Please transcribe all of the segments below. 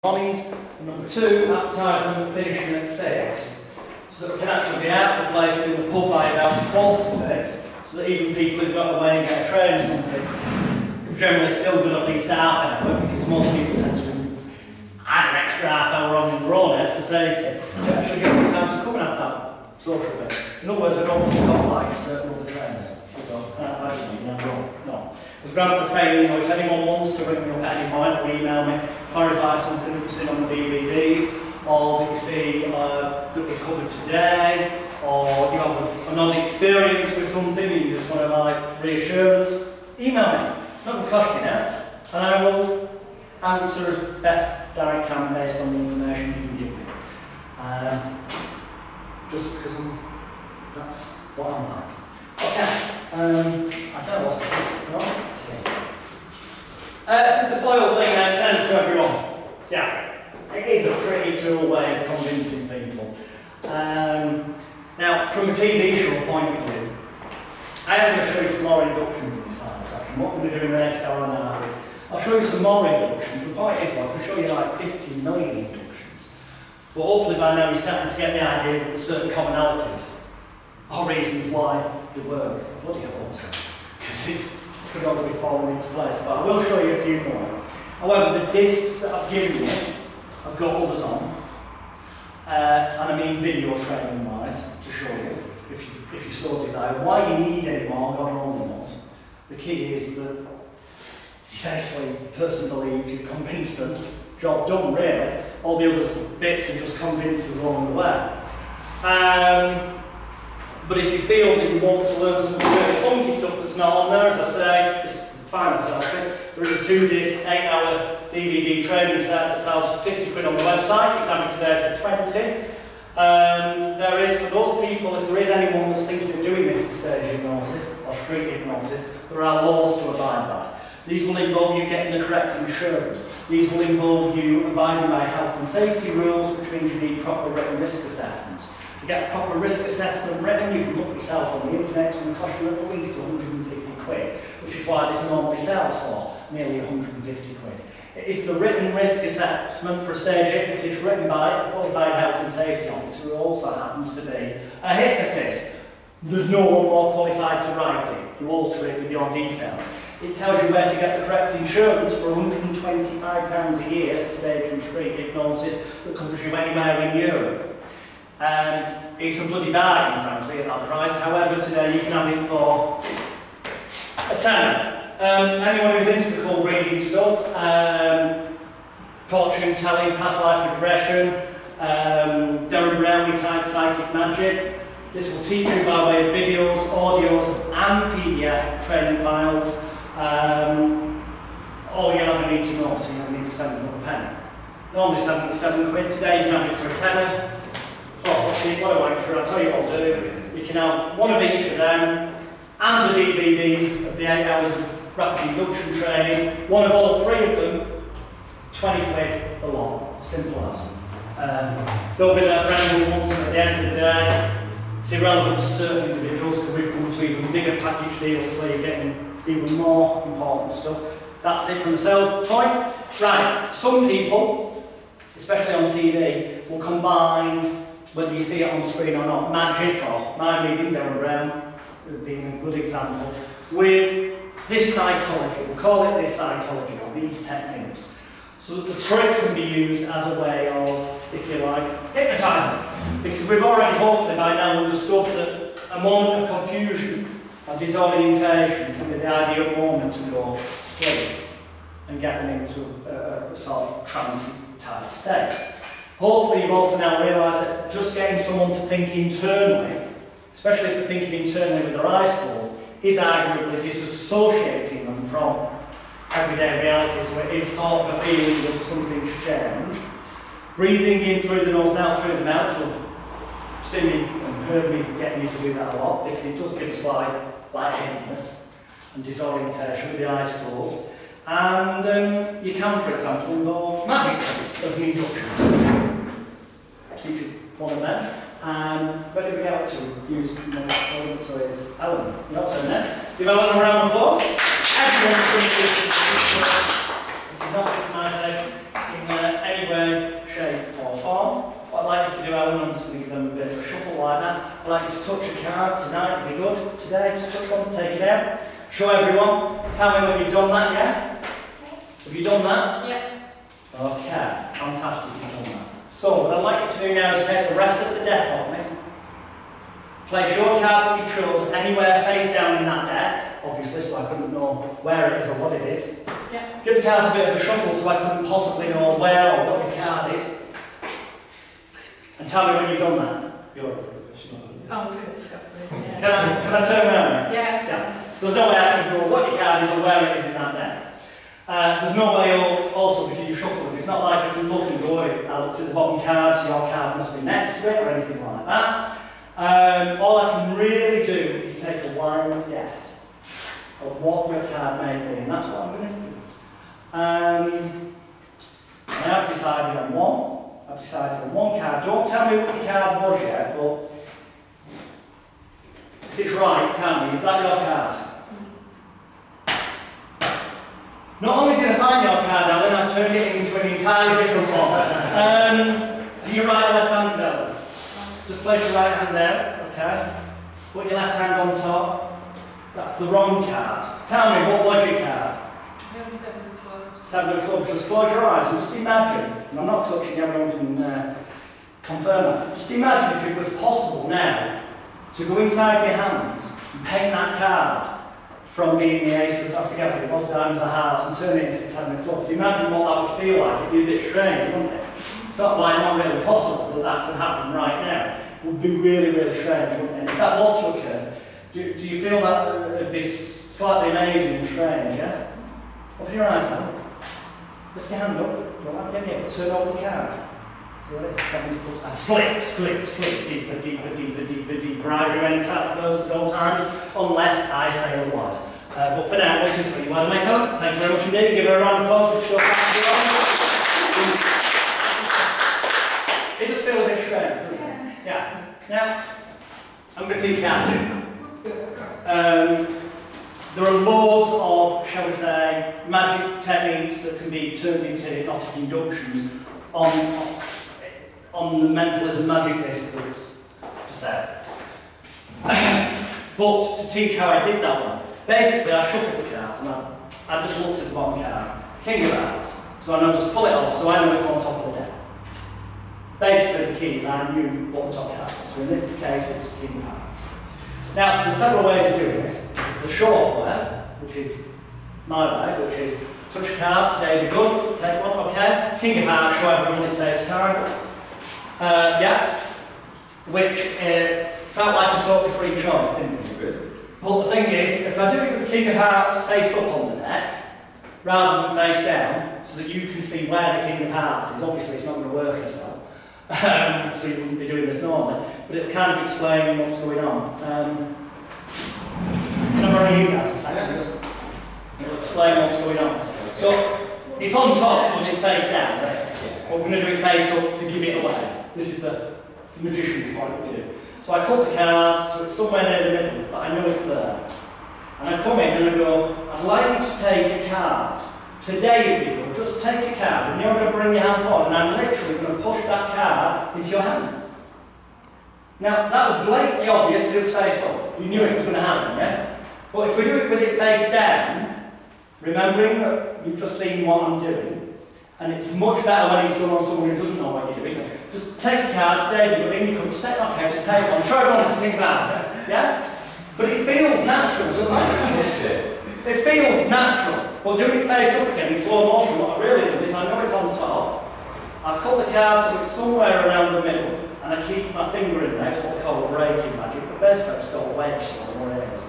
mornings, and number 2, advertising finishing at 6, so that we can actually be out of the place in the pub by about 5:45, so that even people who've got away and get a train or something, have generally still got at least half an hour, because most people tend to add an extra half hour on in their own head for safety, to actually give them time to come and have that social bit. In other words, I don't fuck off like certain other trainers. No. As Grant was saying, if anyone wants to ring me up at any point or email me, clarify something that you've seen on the DVDs, or that you see that we covered today, or you have an odd experience with something, you just want to like reassurance, email me. Not going to cost you now, and I will answer as best that I can based on the information you can give me. Just because that's what I'm like. Okay. I don't know what's the foil thing makes sense to everyone. Yeah, it is a pretty cool way of convincing people. Now, from a TV show point of view, I am going to show you some more inductions in this final section. What we're going to do in the next hour and a half is I'll show you some more inductions. The point is, I can show you like 50 million inductions. But hopefully by now you're starting to get the idea that there's certain commonalities or reasons why they work. Bloody hope so, because it's predominantly falling into place. But I will show you a few more. However, the discs that I've given you, I've got others on, and I mean video training wise, to show you, if you so desire. Why you need any more, God only knows. The key is that essentially the person believes you've convinced them, job done really. All the other bits are just convinced along the way. But if you feel that you want to learn some really funky stuff that's not on there, as I say, just find myself it. There is a 2-disc, 8-hour DVD training set that sells for 50 quid on the website. You can have it today for 20. There is, for those people, if there is anyone that's thinking of doing this at stage hypnosis or street hypnosis, there are laws to abide by. These will involve you getting the correct insurance. These will involve you abiding by health and safety rules, which means you need proper written risk assessments. To get a proper risk assessment written, you can look yourself on the internet, and it will cost you at least 150 quid, which is why this normally sells for nearly 150 quid. It is the written risk assessment for a stage hypnotist written by a qualified health and safety officer who also happens to be a hypnotist. There's no one more qualified to write it. You alter it with your details. It tells you where to get the correct insurance for £125 a year for stage and street hypnosis that covers you anywhere in Europe. It's a bloody bargain, frankly, at that price. However, today you can have it for a tenner. Anyone who's into the cold reading stuff, fortune telling, past life regression, Darren Brownlee type psychic magic, this will teach you by way of videos, audios, and PDF training files. All you'll ever need to know, so you don't need to spend another penny. Normally 77 quid, today you can have it for a tenner. Oh, what do I do? I'll tell you what I'll do. You can have one of each of them and the DVDs of the 8 hours of rapid induction training. One of all 3 of them, 20 quid a lot. Simple as. They'll be their friend who wants them at the end of the day. It's irrelevant to certain individuals because we've come to even bigger package deals where you're getting even more important stuff. That's it from the sales point. Right, some people, especially on TV, will combine, whether you see it on screen or not, magic or mind reading, Darren Brown being a good example, with this psychology. We'll call it this psychology or these techniques. So that the trick can be used as a way of, if you like, hypnotising. Because we've already hopefully by now understood that a moment of confusion or disorientation can be the ideal moment to go sleep and get them into a sort of trance type state. Hopefully you've also now realised that just getting someone to think internally, especially if they're thinking internally with their eyes closed, is arguably disassociating them from everyday reality, so it is sort of a feeling of something's changed. Breathing in through the nose and out through the mouth. You've seen me and heard me getting you to do that a lot, because it does give a slight lightheadedness and disorientation with the eyes closed. And you can, for example, involve magic tricks as an induction. Teach you one of them. Where do we get up to? Use more, so it's Alan. You're not saying that. Give Alan a round of applause. Excellent. This is not victimisation in any way. way, shape or form. What I'd like you to do, Alan, I'm just going to give them a bit of a shuffle like that. I'd like you to touch a card tonight, it'd be good. Today, just touch one, take it out. Show everyone. Tell me when you've done that, yeah? Have you done that? Yeah. Okay, fantastic, you've done that. So, what I'd like you to do now is take the rest of the deck off me. Place your card that you chose anywhere face down in that deck, obviously, so I couldn't know where it is or what it is. Yeah. Give the cards a bit of a shuffle so I couldn't possibly know where or what your card is. And tell me when you've done that. You're a professional. Oh, good. Yeah. Can I turn around? Yeah. So there's no way I can know what your card is or where it is in that deck. There's no way also because you shuffle it. It's not like I can look and go, I look to the bottom card, so your card must be next to it or anything like that. All I can really do is take a wild guess of what your card may be, and that's what I'm going to do. I've decided on one. I've decided on one card. Don't tell me what your card was yet, but if it's right, tell me, is that your card? Not only did I find your card, Alan, I turned it into an entirely different one. Are you right or left-handed, Alan? Just place your right hand down, okay? Put your left hand on top. That's the wrong card. Tell me, what was your card? Seven of clubs. Seven of clubs. Just close your eyes and just imagine, and I'm not touching, everyone can confirm that. Just imagine if it was possible now to go inside your hands and paint that card from being the ace of, I forget what it was, diamonds or hearts, and turn it into the seven of clubs. Imagine what that would feel like. It'd be a bit strange, wouldn't it? It's not like not really possible that that could happen right now. It would be really, really strange, wouldn't it? And if that was to occur, do you feel that it would be slightly amazing and strange, yeah? Open your eyes now. Lift your hand up. Go out again, turn over the card. See what it is? Seven of clubs. And slip, slip, slip, deeper, deeper, deeper, deeper, deeper. Eyes remain closed at all times, unless I say otherwise. But for now, 1, 2, 3, you want to make up? Thank you very much indeed. Give her a round of applause. It does feel a bit strange, doesn't it? Yeah. Now, I'm going to teach you how to do that. There are loads of, shall we say, magic techniques that can be turned into hypnotic inductions on the mentalism magic disciplines, per se. But to teach how I did that one, basically I shuffled the cards and I just looked at the bottom card, King of Hearts, so I just pull it off so I know it's on top of the deck. Basically the key is I knew what the top card was, so in this case it's King of Hearts. Now there's several ways of doing this. The short way, which is my way, which is touch a card, today be good, take one, okay. King of Hearts, show everyone it saves time. Yeah, which felt like a totally free choice, didn't it? But the thing is, if I do it with the King of Hearts face up on the deck, rather than face down, so that you can see where the King of Hearts is, obviously it's not going to work as well, so you wouldn't be doing this normally, but it'll kind of explain what's going on. Can I borrow you guys a second? It'll explain what's going on. So, it's on top and it's face down, right? We're going to do it face up to give it away. This is the magician's point of view. So I cut the cards, so it's somewhere near the middle, but I know it's there. And I come in and I go, I'd like you to take a card. Today would be good, just take a card and you're going to bring your hand forward and I'm literally going to push that card into your hand. Now, that was blatantly obvious, it was face up. You knew it was going to happen, yeah? But if we do it with it face down, remembering that you've just seen what I'm doing, and it's much better when it's done on someone who doesn't know what you're doing. Just take a card today, you go in, you come step, okay, just take one. Try one to think about it, yeah? But it feels natural, doesn't it? It feels natural. But doing it face up again in slow motion, what I've really done is I know it's on top. I've cut the card so it's somewhere around the middle, and I keep my finger in there, it's what we call breaking magic, but basically I've just got a wedge, so I know what it is.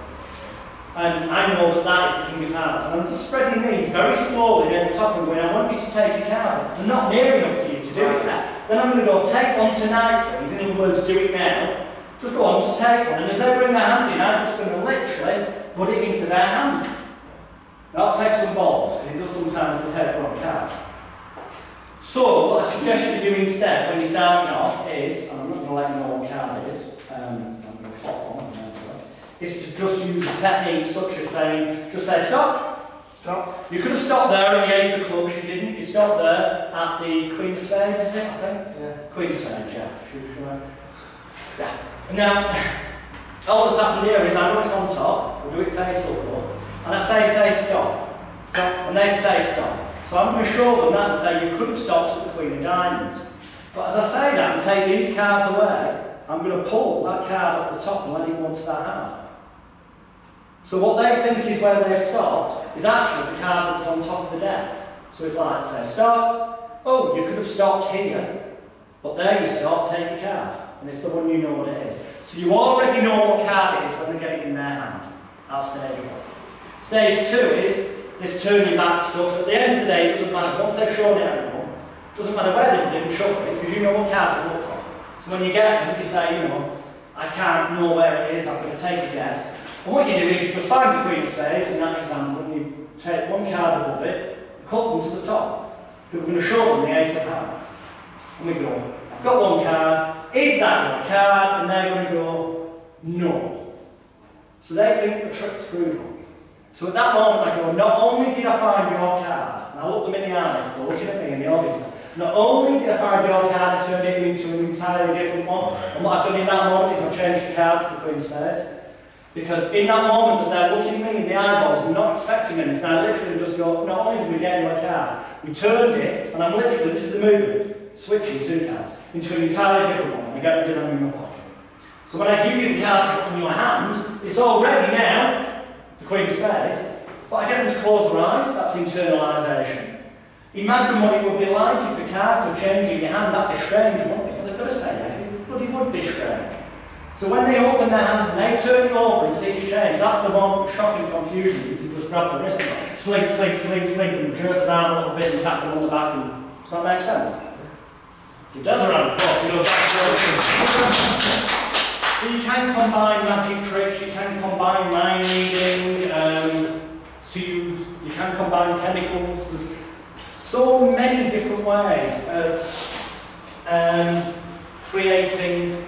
And I know that that is the King of Hearts, and I'm just spreading these very slowly near the top and going, I want you to take a card. I'm not near enough to you to do it yet. Then I'm going to go, take one tonight, please. In other words, do it now. Just go on, just take one. And as they bring their hand in, I'm just going to literally put it into their hand. Now I'll take some balls, because it does sometimes to take one card. So, what I suggest you do instead, when you're starting off, is, and I'm not going to let you know what card it is, I'm going to clock on, is to just use a technique such as saying, just say stop, Stop. You could have stopped there at the ace of clubs, you didn't. You stopped there at the queen of spades, is it, I think? Yeah. Queen of spades, yeah. Yeah. And now, all that's happened here is I know it's on top, we'll do it face up, and I say stop. Stop. And they say stop. So I'm going to show them that and say you could have stopped at the queen of diamonds. But as I say that and take these cards away, I'm going to pull that card off the top and let it go into that half. So what they think is where they've stopped is actually the card that was on top of the deck. So it's like, say, stop. Oh, you could have stopped here, but there you stop, take your card. And it's the one you know what it is. So you already know what card it is when they get it in their hand. That's stage one. Stage two is this turn your back stuff. At the end of the day, it doesn't matter. Once they've shown it everyone, it doesn't matter where they put it, shuffle it, because you know what card to look for. So when you get them, you say, you know, I can't know where it is, I'm going to take a guess. And what you do is you just find the queen of spades in that example, and you take one card above it, cut them to the top. We're going to show them the ace of hearts. And we go, I've got one card, is that your card? And they're going to go, no. So they think the trick's screwed up. So at that moment I go, not only did I find your card, and I look them in the eyes, they're looking at me in the audience, not only did I find your card and turned it into an entirely different one, and what I've done in that moment is I've changed the card to the queen of spades. Because in that moment that they're looking me in the eyeballs and not expecting anything, I literally just go, not only did we get your card, we turned it, and I'm literally, this is the movement, switching two cards into an entirely different one, and I get rid of them in my pocket. So when I give you the card in your hand, it's already now the queen of spades, but I get them to close their eyes, that's internalisation. Imagine what it would be like if the card could change in your hand, that'd be strange, wouldn't it? But they've got to say that, it bloody would be strange. So when they open their hands and they turn it over and see it change, that's the one shocking confusion. You can just grab the wrist and slink, slink, slink, slink, and jerk it around a little bit and tap them on the back. And does that make sense? It does around the cross, it goes back to so you can combine magic tricks, you can combine mind reading, you can combine chemicals. There's so many different ways of creating.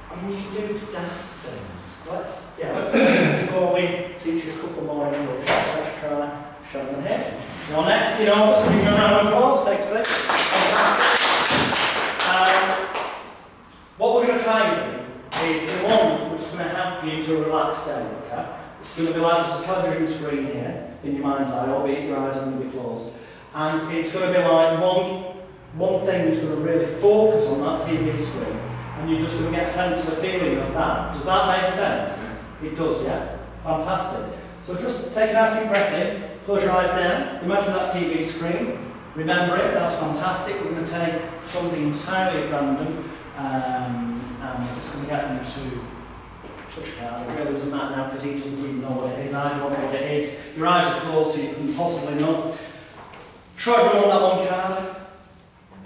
I mean, you can do daft things. Let's before we teach you a couple more in English, let's try show them here. You're next, you know, so give you a round of applause, take a sec. What we're going to try and do is, in one, we're just going to help you into a relaxed state, okay? It's going to be like there's a television screen here, in your mind's eye, albeit your eyes are going to be closed. And it's going to be like one thing is going to really focus on that TV screen. And you're just going to get a sense of a feeling of that. Does that make sense? It does, yeah? Fantastic. So just take a nice deep breath in, close your eyes down, imagine that TV screen, remember it, that's fantastic. We're going to take something entirely random, and we're just going to get them to touch a card. It really doesn't matter now because he doesn't even know what it is, I don't know what it is. Your eyes are closed so you can possibly know. Show everyone that one card.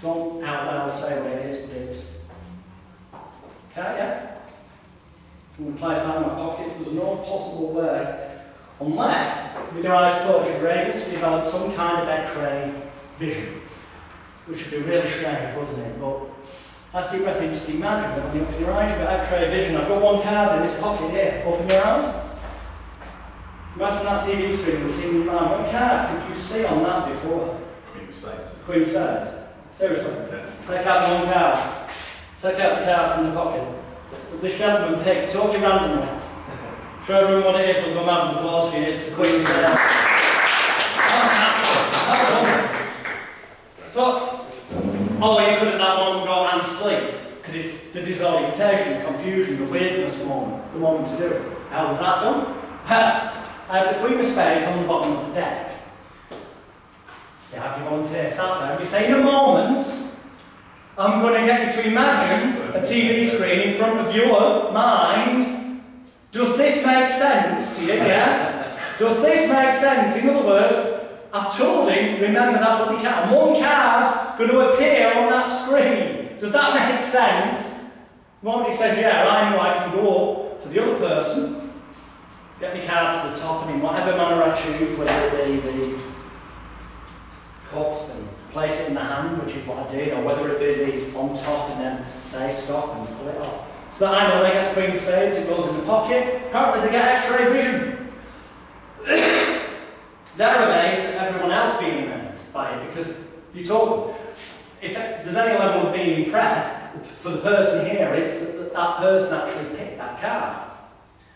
Don't out loud say what it is, but it's okay, yeah? I'm going to place that in my pockets. There's no possible way, unless, with your eyes closed, you're able to develop some kind of X-ray vision, which would be really strange, wasn't it? But as deep breath in, just imagine that when you open your eyes, you've got X-ray vision. I've got one card in this pocket here. Open your eyes. Imagine that TV screen you've seen in your mind. What card did you see on that before? Queen of spades. Queen of spades. Seriously. Take out the one card. Take out the card from the pocket. This gentleman picked, totally randomly. Show everyone what it is, we'll go mad with applause for you. It's the Queen's spades. So, all you could at that moment go and sleep, because it's the disorientation, the confusion, the weirdness moment, the moment to do it. How was that done? I had the Queen of Spades on the bottom of the deck. You have your volunteer sat there, and you say, in a moment, I'm going to get you to imagine a TV screen in front of your mind. Does this make sense to you? Yeah? Does this make sense? In other words, I've told him, remember that bloody card. One card's going to appear on that screen. Does that make sense? The moment he said, yeah, I know I can go up to the other person, get the card to the top, and in whatever manner I choose, whether it be the cut and place it in the hand, which is what I did, or whether it be the on top and then say stop and pull it off. So that I know they get the Queen of Spades, it goes in the pocket. Apparently they get X-ray vision. They're amazed at everyone else being amazed by it because you told them. If there's any level of being impressed, for the person here, it's that person actually picked that card.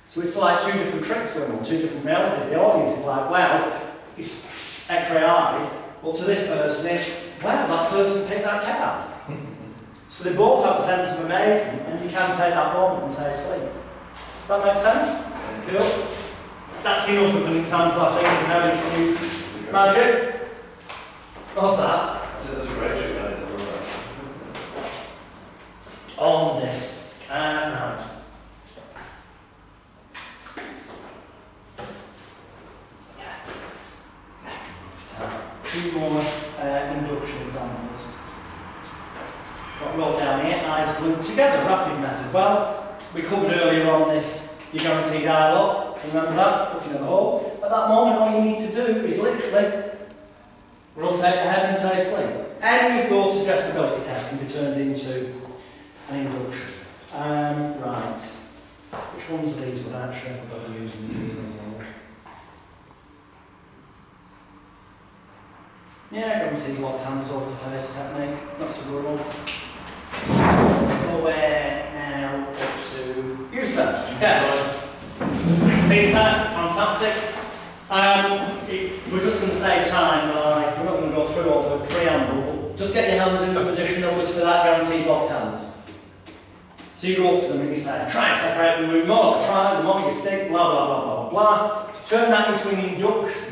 So it's like two different tricks going on, two different realities. The audience is like, well, it's X-ray eyes, but to this person it's, well, that person picked that card. So they both have a sense of amazement, and you can take that moment and say sleep. That makes sense? Cool. That's enough of an example, I think, of how you can use magic. What's that? That's a great trick, that is. On the discs. Right. Two more induction examples. Got wrote down here, eyes glued together, rapid method. Well, we covered earlier on this, your guaranteed eye lock. Remember that? Looking at the hole. At that moment, all you need to do is literally rotate the head and say sleep. Any of those suggestibility tests can be turned into an induction. Right. Which ones of these would actually everybody use in the field? Yeah, guaranteed locked hands over the face technique. That's a good one. So we're now up to you, sir. Yes. See that? Fantastic. We're just going to save time. We're not going to go through all the preamble, but just get your hands in the position that was for that guaranteed locked hands. So you go up to them and you say, try and separate the more, try, the more you stick, blah, blah, blah, blah, blah. Turn that into an induction.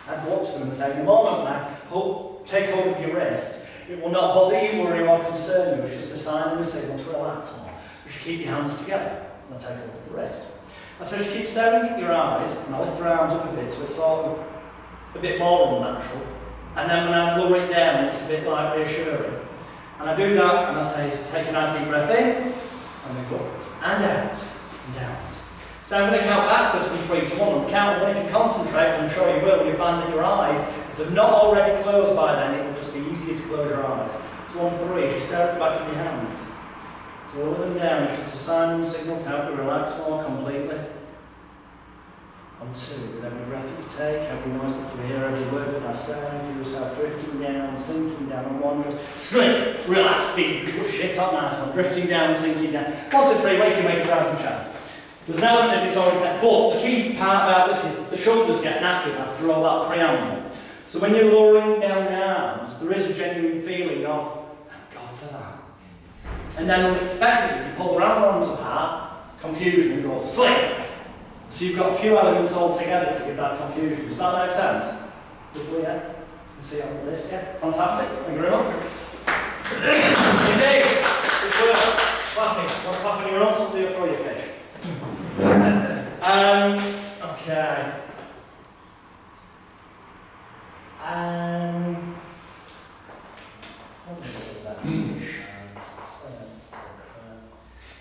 And go up to them and say, the moment now, take hold of your wrists. It will not bother you, worry or concern you. It's just a sign and a signal to relax more. You should keep your hands together and take hold of the wrist. And so just keep staring at your eyes, and I lift your arms up a bit so it's sort of a bit more unnatural. And then when I lower it down, it's a bit like reassuring. And I do that, and I say, take a nice deep breath in, and then upwards, and out, and out. So I'm going to count backwards from 3 to 1. On the count of 1, if you concentrate, I'm sure you will, you'll find that your eyes, if they're not already closed by then, it will just be easier to close your eyes. So on 3, you stare at the back of your hands. So lower them down, it's just a sign and signal to help you relax more completely. On 2, with every breath that you take, every noise that you hear, every word that I say, feel yourself drifting down, sinking down, on 1, just sleep, relax, deep, shit up, nice one, drifting down, sinking down. 1 to 3, wake your eyes and chat. There's an element of disorientation, but the key part about this is the shoulders get knackered after all that preamble. So when you're lowering down the arms, there is a genuine feeling of, thank God for that. And then unexpectedly, you pull the arms apart, confusion, and go to sleep. So you've got a few elements all together to give that confusion. Does that make sense? Hopefully, yeah? You can see it on the list, yeah? Fantastic. Thank you very much. Indeed, it's worth clapping. What's clapping your own, something or throw your fish. Okay. What is that?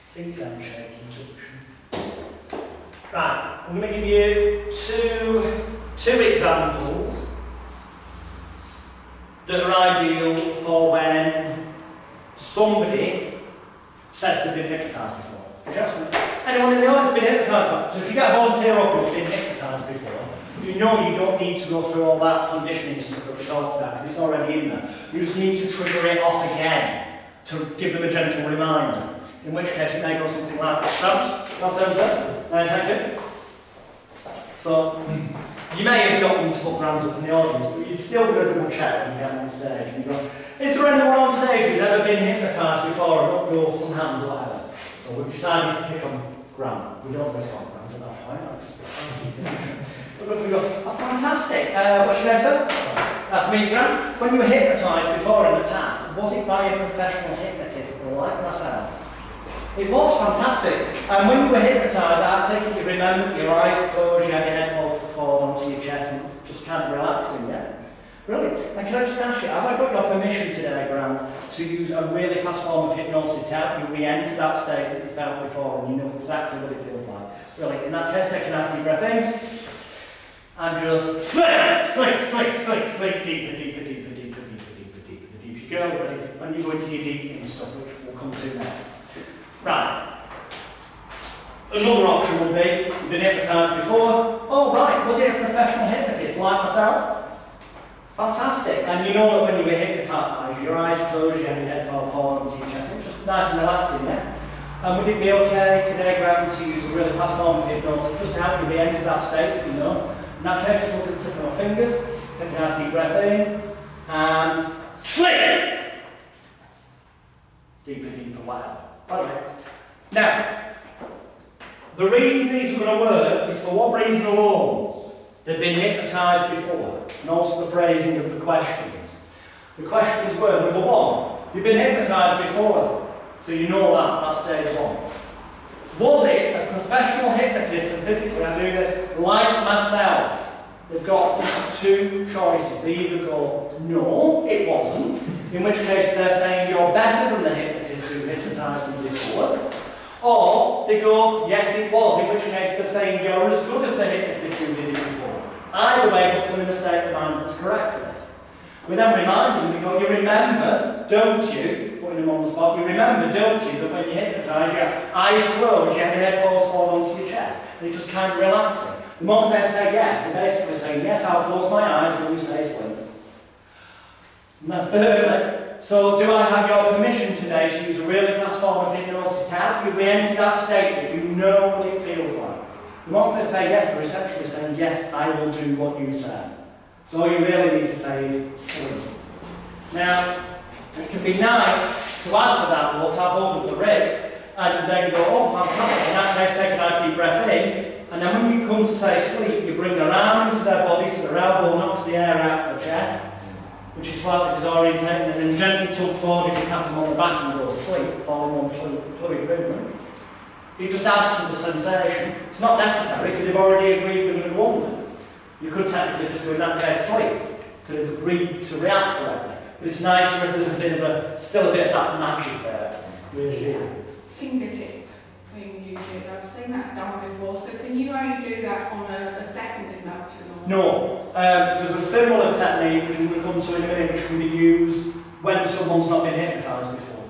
Seat down shake induction. Right, I'm going to give you two examples that are ideal for when somebody says they've been hypnotised before. Anyone in the audience been hypnotised before? So if you get a volunteer up who's been hypnotised before, you know you don't need to go through all that conditioning stuff that we talked about, because it's already in there. You just need to trigger it off again to give them a gentle reminder. In which case it may go something like this. That answer? Thank you. So, you may have got them to put their hands up in the audience, but you're still going to double check when you get on stage. And you go, is there anyone on stage who's ever been hypnotised before and not go some hands or whatever? So we've decided to pick on Grant. We don't go on Grant at that point. But if we go, oh, fantastic. What's your name, sir? That's me, Grant. When you were hypnotised before in the past, was it by a professional hypnotist like myself? It was fantastic. And when you were hypnotised, I take it you remember your eyes closed, you had your head forward onto your chest and just kind of relaxing, yeah? Brilliant. And can I just ask you, have I got your permission today, Grant, to use a really fast form of hypnosis to help you re-enter that state that you felt before and you know exactly what it feels like? Brilliant. In that case, take a nice deep breath in. And just sleep, deeper, you go, when you go into your deep and stuff, which we'll come to next. Right. Another option would be, you've been hypnotised before. Oh right, was it a professional hypnotist? hypnotist like myself? Fantastic. And you know that when you were hypnotised, your eyes closed, you had your head forward onto your chest. It was just nice and relaxing, yeah? And would it be okay today, Graham, to use a really fast form of hypnosis just to help you re-enter that state that you know? In that case, look at the tip of my fingers, take a nice deep breath in, and sleep! Deeper, deeper, whatever. Okay. Now, the reason these are going to work is for one reason alone. They've been hypnotised before, and also the phrasing of the questions. The questions were, number one, you've been hypnotised before, so you know that's stage one. Was it a professional hypnotist, and physically I do this, like myself? They've got two choices. They either go, no, it wasn't, in which case they're saying you're better than the hypnotist who hypnotised them before, or they go, yes, it was, in which case they're saying you're as good as the hypnotist who did it before. Either way puts them in a state of mind that's correct for this. We then remind them, we go, you remember, don't you, putting them on the spot, you remember, don't you, that when you hypnotise, your eyes closed, your head falls forward onto your chest, and it's just kind of relaxing. The moment they say yes, they're basically saying, yes, I'll close my eyes when you say sleep. And then thirdly, so do I have your permission today to use a really fast form of hypnosis to help you re-enter that state that you know what it feels like? The moment they say yes, they're essentially saying, yes, I will do what you say. So all you really need to say is sleep. Now, it can be nice to add to that, we'll have hold of the wrist, and then go, oh, fantastic, in that case, take a nice deep breath in, and then when you come to say sleep, you bring their arm into their body so their elbow knocks the air out of the chest, which is slightly disorientating, and then gently tug forward if you tap them on the back and go sleep, all in one fluid movement. It just adds to the sensation. It's not necessary, because they've already agreed they're going to go under. You could technically just do in that case sleep, could have agreed to react correctly. But it's nicer if there's a bit of still a bit of that magic there. Fingertip thing you did, I've seen that done before, so can you only do that on a second induction? Or? No, there's a similar technique which we'll come to in a minute which can be used when someone's not been hypnotised before.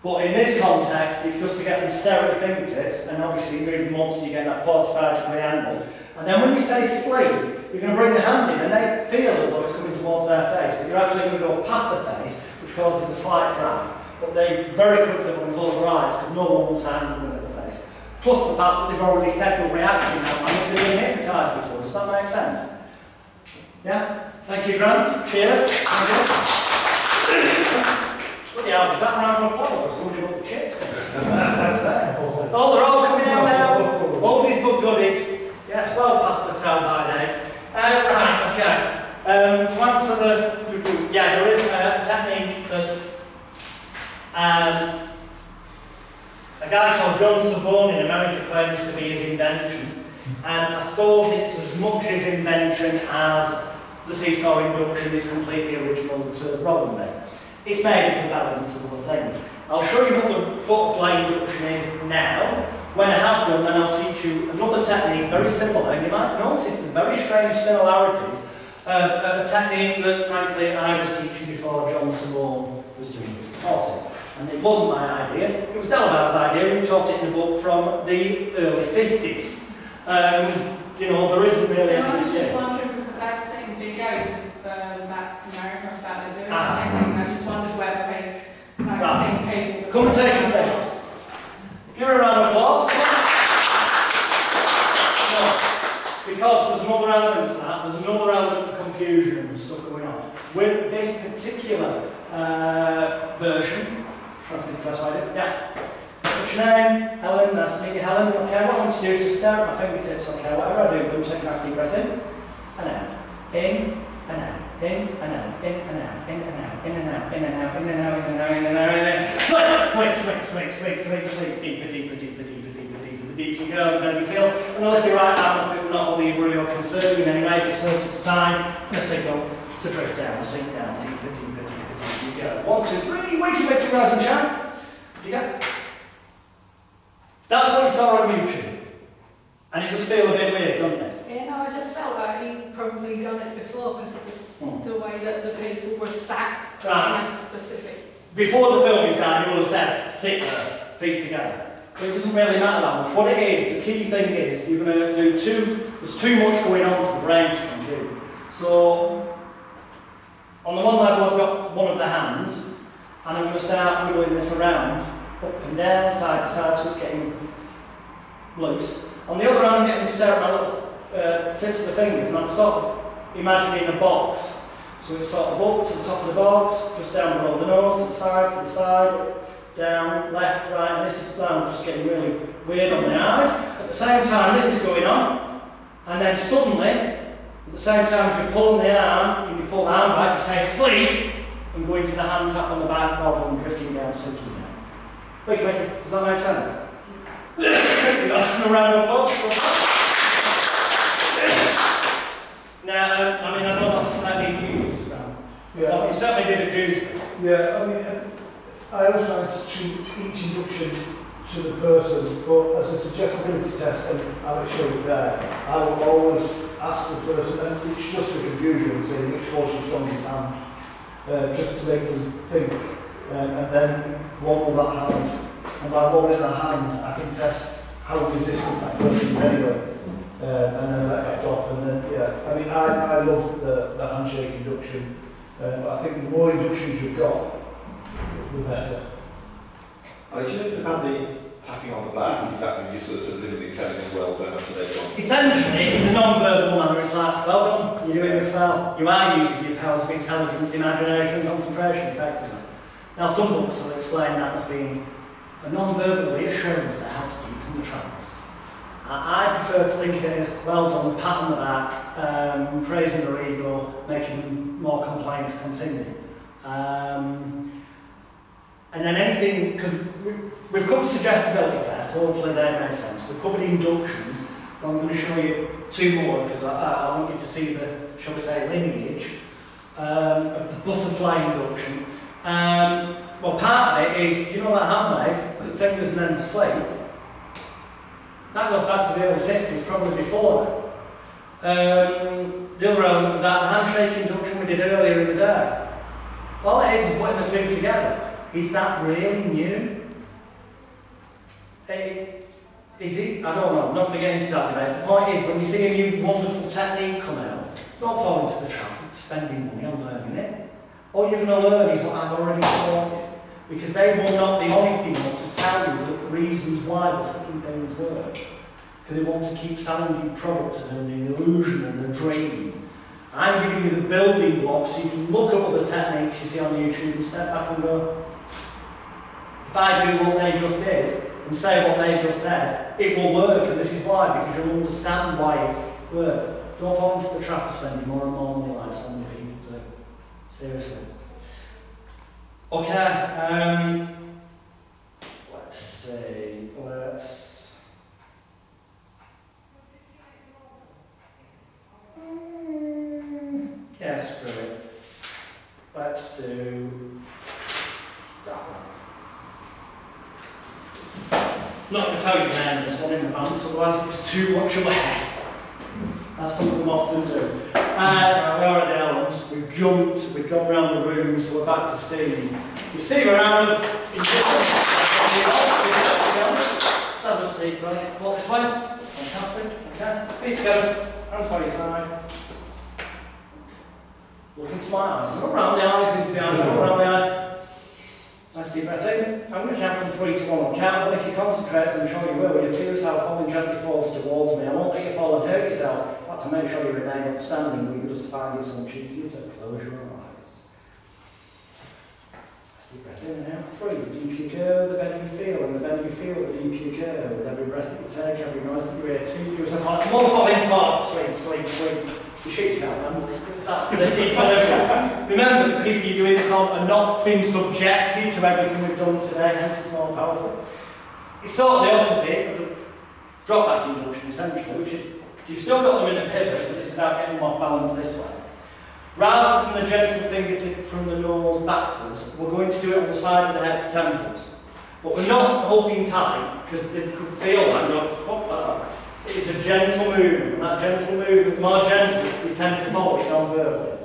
But in this context, it's just to get them to stare at the fingertips, and obviously you move them once so you get that 45-degree angle. And then when you say sleep, you're going to bring the hand in, and they feel as though it's coming towards their face, but you're actually going to go past the face, which causes a slight draft. But they very quickly want to close their eyes because no one wants to hand them at the face. Plus the fact that they've already said they're reacting now, and they've been hypnotised before. Does that make sense? Yeah? Thank you, Grant. Cheers. Bloody hell, was that round of applause or somebody put the chips in? Oh, they're all coming out now. Oldies but goodies. Yes, well past the tell by day. Right, okay. To answer the... Yeah, there is a technique that a guy called John Sabone in America claims to be his invention. And I suppose it's as much his invention as the seesaw induction is completely original to Robin there. It's made up of elements of other things. I'll show you what the butterfly induction is now. When I have done, then I'll teach you another technique very similar, and you might notice the very strange similarities of a technique that, frankly, I was teaching before John Sabone was doing horses. And it wasn't my idea, it was Delaval's idea. We taught it in a book from the early 50s. You know, there isn't really anything. I was just wondering, because I've seen videos of that American fella doing the technique, and I just wondered whether they'd seen people. Come and take a seat. Give her a round of applause. No, because there's another element to that, there's another element of confusion and stuff going on. With this particular version, trying to think the best way to do it. Yeah. What's your name? Helen. Nice to meet you, Helen. Okay, what I want you to do is just stare at my fingertips, okay? Whatever I do, take a nice deep breath in and out. In and out. In and out. In and out. In and out. In and out. In and out. In and out. In and out. In and out. In and out. Sleep. Deeper, deeper, deeper, deeper, deeper, deeper. The deeper you go, the better you feel. And I'll lift your right arm up, it will not bother you, worry or concern you in any way. Just notice it's time and a signal to drift down, sink down, deeper, deeper, deeper, deeper you go. 1, 2, 3. Wait till you make your rise and shine. You go. That's what you saw on YouTube. And it does feel a bit weird, doesn't it? Yeah, no, I just felt like he'd probably done it before because it was the way that the people were sat in a specific. Before the film is done, you will have said, sit there, feet together. But it doesn't really matter that much. What it is, the key thing is, you're going to do there's too much going on for the brain to compute. So, on the one level I've got one of the hands, and I'm going to start wiggling this around, up and down, side to side, so it's getting loose. On the other hand, I'm getting to stare at my little tips of the fingers, and I'm sort of imagining a box. So it's sort of up to the top of the box, just down below the nose, to the side, down, left, right, and this is now just getting really weird on the eyes. At the same time, this is going on, and then suddenly, at the same time as you're pulling the arm, and you pull the arm back, you say sleep, and go into the hand tap on the back, rather than drifting down, sinking down. Wait, does that make sense? A round of applause. Now, I mean, I know that's the technique you use, Graham. Yeah. Well, you certainly did at Dewsbury. Yeah, I mean, I always try to treat each induction to the person, but as a suggestibility test, and Alex showed it there, I will always ask the person, and it's just for confusion, saying which portion's from his hand, just to make them think, and then wobble that hand. And by wobbling the hand, I can test how resistant that person is anyway. And then let that drop, and then, yeah. I mean, I love the handshake induction, but I think the more inductions you've got, the better. Do you know about the tapping on the back? Is that when you sort of literally telling them well done after they've gone? Essentially, in a non-verbal manner, it's like, well done, you're doing this well. You are using your powers of intelligence, imagination, and concentration effectively. Now, some books will explain that as being a non-verbal reassurance that helps deepen the trance. I prefer to think of it as well done, pat on the back, praising their ego, making them more compliant to continue. And then anything, because we've covered suggestibility tests, hopefully they make sense. We've covered inductions, but I'm going to show you two more because I want you to see the, shall we say, lineage of the butterfly induction. Well, part of it is, you know that hand wave, fingers and then sleep. That goes back to the early 50s, probably before that. The other element of that, the handshake induction we did earlier in the day. All it is putting the two together. Is that really new? Is it? I don't know, I'm not going to get into that debate. The point is, when you see a new wonderful technique come out, don't fall into the trap of spending money on learning it. All you're going to learn is what I've already taught you. Because they will not be honest enough to tell you the reasons why the fucking things work. Because they want to keep selling you products and an illusion and a dream. I'm giving you the building blocks so you can look at other techniques you see on YouTube and step back and go, if I do what they just did and say what they just said, it will work, and this is why, because you'll understand why it worked. Don't fall into the trap of spending more and more money like so many people do. Seriously. Okay, let's see, yeah, screw it. Let's do that one. I'm not going to tell you the name of this one in advance, otherwise it was too much away. That's something we often do. We are at the elms, we've jumped, we've gone around the room, so we're back to Steve. You see we're out of stand up, Steve, right? Walk this way. Fantastic. Okay. Feet together, hands by your side. Look into my eyes. Look around the eyes, into the eyes, look around the eyes. Nice deep breath in. I'm going to count from 3 to 1 on count, but if you concentrate, as I'm sure you will, when you feel yourself falling gently forwards towards me, I won't let you fall and hurt yourself. In fact, to make sure you remain upstanding, we can just find you some cheating, so close your eyes. Nice deep breath in and out. 3. The deeper you go, the better you feel, and the better you feel, the deeper you go. With every breath that you take, every noise that you hear. 2. Feel yourself like, come on, fall in, fall. Sleep, sleep, sleep. You shoot yourself, man. That's the equilibrium. Remember, the people you're doing this on are not being subjected to everything we've done today, hence it's more powerful. It's sort of the opposite of the drop back induction, essentially, which is you've still got them in a pivot, but it's about getting them off balance this way. Rather than the gentle fingertip from the nose backwards, we're going to do it on the side of the head to temples. But we're not holding tight, because they could feel like, no, fuck that. It's a gentle movement, and that gentle movement, the more gentle, we tend to follow it non-verbally.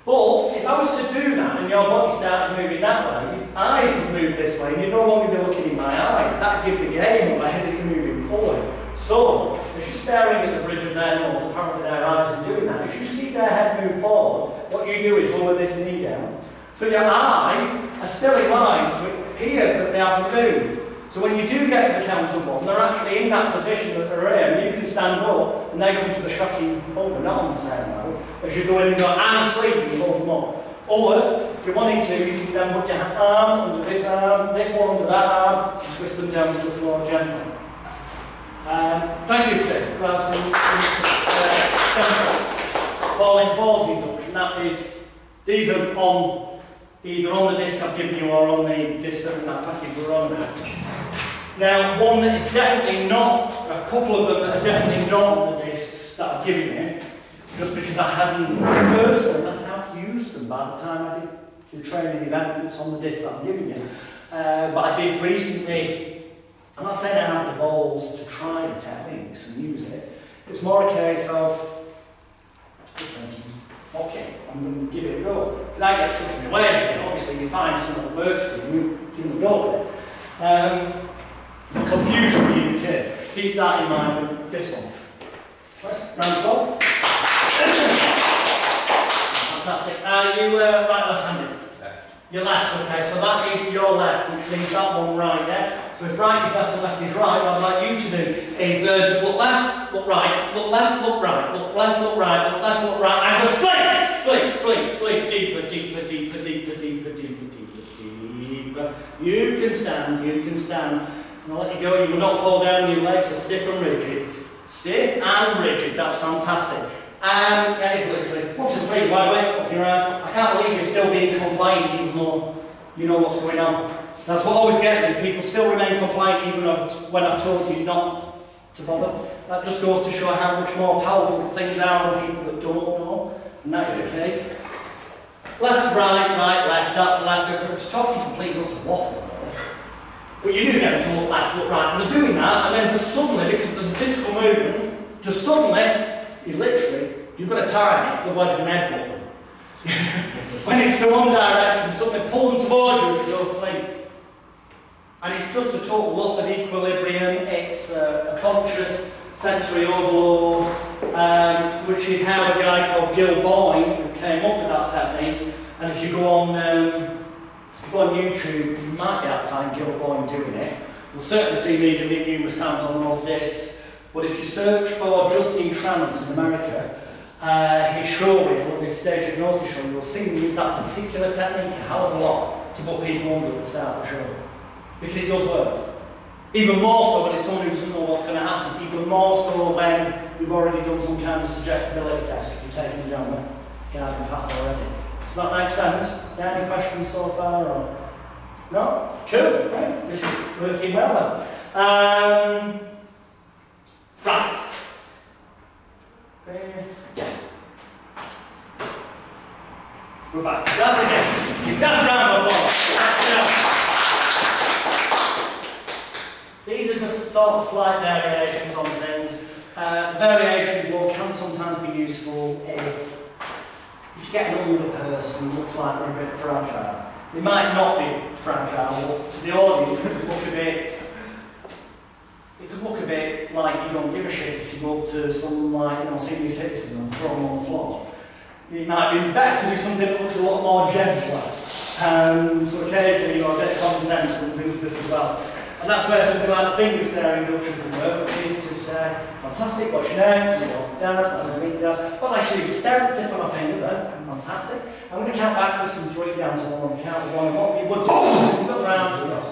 But if I was to do that and your body started moving that way, your eyes would move this way, and you'd no longer be looking in my eyes. That would give the game away that you're moving forward. So, as you staring at the bridge of their nose, apparently their eyes are doing that. As you see their head move forward, what you do is lower this knee down. So your eyes are still in line, so it appears that they haven't moved. So when you do get to the count of one, they're actually in that position that they're in, and you can stand up, and they come to the shocking moment, not on the same row, as you go in and go, and sleep, and you hold them up. Or, if you're wanting to, you can then put your arm under this one under that arm, and twist them down to the floor gently. Thank you, Steve, for some falling falls induction. That is, these are on either on the disc I've given you or on the disc that in that package we're on now. Now, one that is definitely not, a couple of them that are definitely not on the discs that I've given you, just because I hadn't personally myself used them by the time I did the training event that's on the disc that I'm giving you. But I did recently, I'm not saying I have the balls to try the techniques and use it. It's more a case of just thinking, okay, I'm going to give it a go. Can I get stuck in the ways of it? Obviously, you find something that works for you, you can go with it. The confusion being the kid. Keep that in mind with this one. Round of applause. Fantastic. You right left-handed? Left. Your left, okay, so that is your left, which means that one right there. So if right is left and left is right, what I'd like you to do is just look left, look right, look left, look right, look left, look right, look left, look right, and go sleep, deeper, deeper, deeper, deeper, deeper, deeper, deeper, deeper. You can stand. And I'll let you go, you will not fall down, your legs are stiff and rigid. Stiff and rigid, that's fantastic. And it's literally 1, 2, 3, wide awake, open your eyes. I can't believe you're still being compliant even though you know what's going on. That's what always gets me, people still remain compliant even when I've told you not to bother. That just goes to show how much more powerful things are than people that don't know, and that is okay. Left, right, left, that's left. It's talking complete lots of waffle. But you do get them to look left, look right, and they're doing that, and then just suddenly, because there's a physical movement, just suddenly, you've got to time it, otherwise you're going to headbutt them. When it's the one direction, suddenly pull them towards you and you go sleep. And it's just a total loss of equilibrium, it's a conscious sensory overload, which is how a guy called Gil Boyne, who came up with that technique, and if you go on YouTube, you might be able to find Gil Boyne doing it. You'll certainly see me doing it numerous times on those discs. But if you search for Justin Trance in America, his show reel, his stage hypnosis show, you'll see him use that particular technique a hell of a lot to put people under at the start of the show. Because it does work. Even more so when it's someone who doesn't know what's going to happen. Even more so when you've already done some kind of suggestibility test, you've taken them down the garden path already. Does that make sense? Yeah, any questions so far? Or? No? Cool, right? This is working well then. Right. We're back. That's again. You've done round of applause. These are just sort of slight variations on things. The variations can sometimes be useful if you get an older person who looks like they're a bit fragile. They might not be fragile, but to the audience it could look a bit like you don't give a shit if you go up to someone like, senior citizen and throw them on the floor. It might be better to do something that looks a lot more gentler. So occasionally, a bit of common sense comes into this as well. And that's where something like the finger staring induction can work, which is to say, fantastic, what's your name? Dance, that's a dance. Well, actually, you stare at the tip of my finger there, fantastic. I'm going to count backwards from 3 down to 1 on the count of 1. And what you would do, look around to us.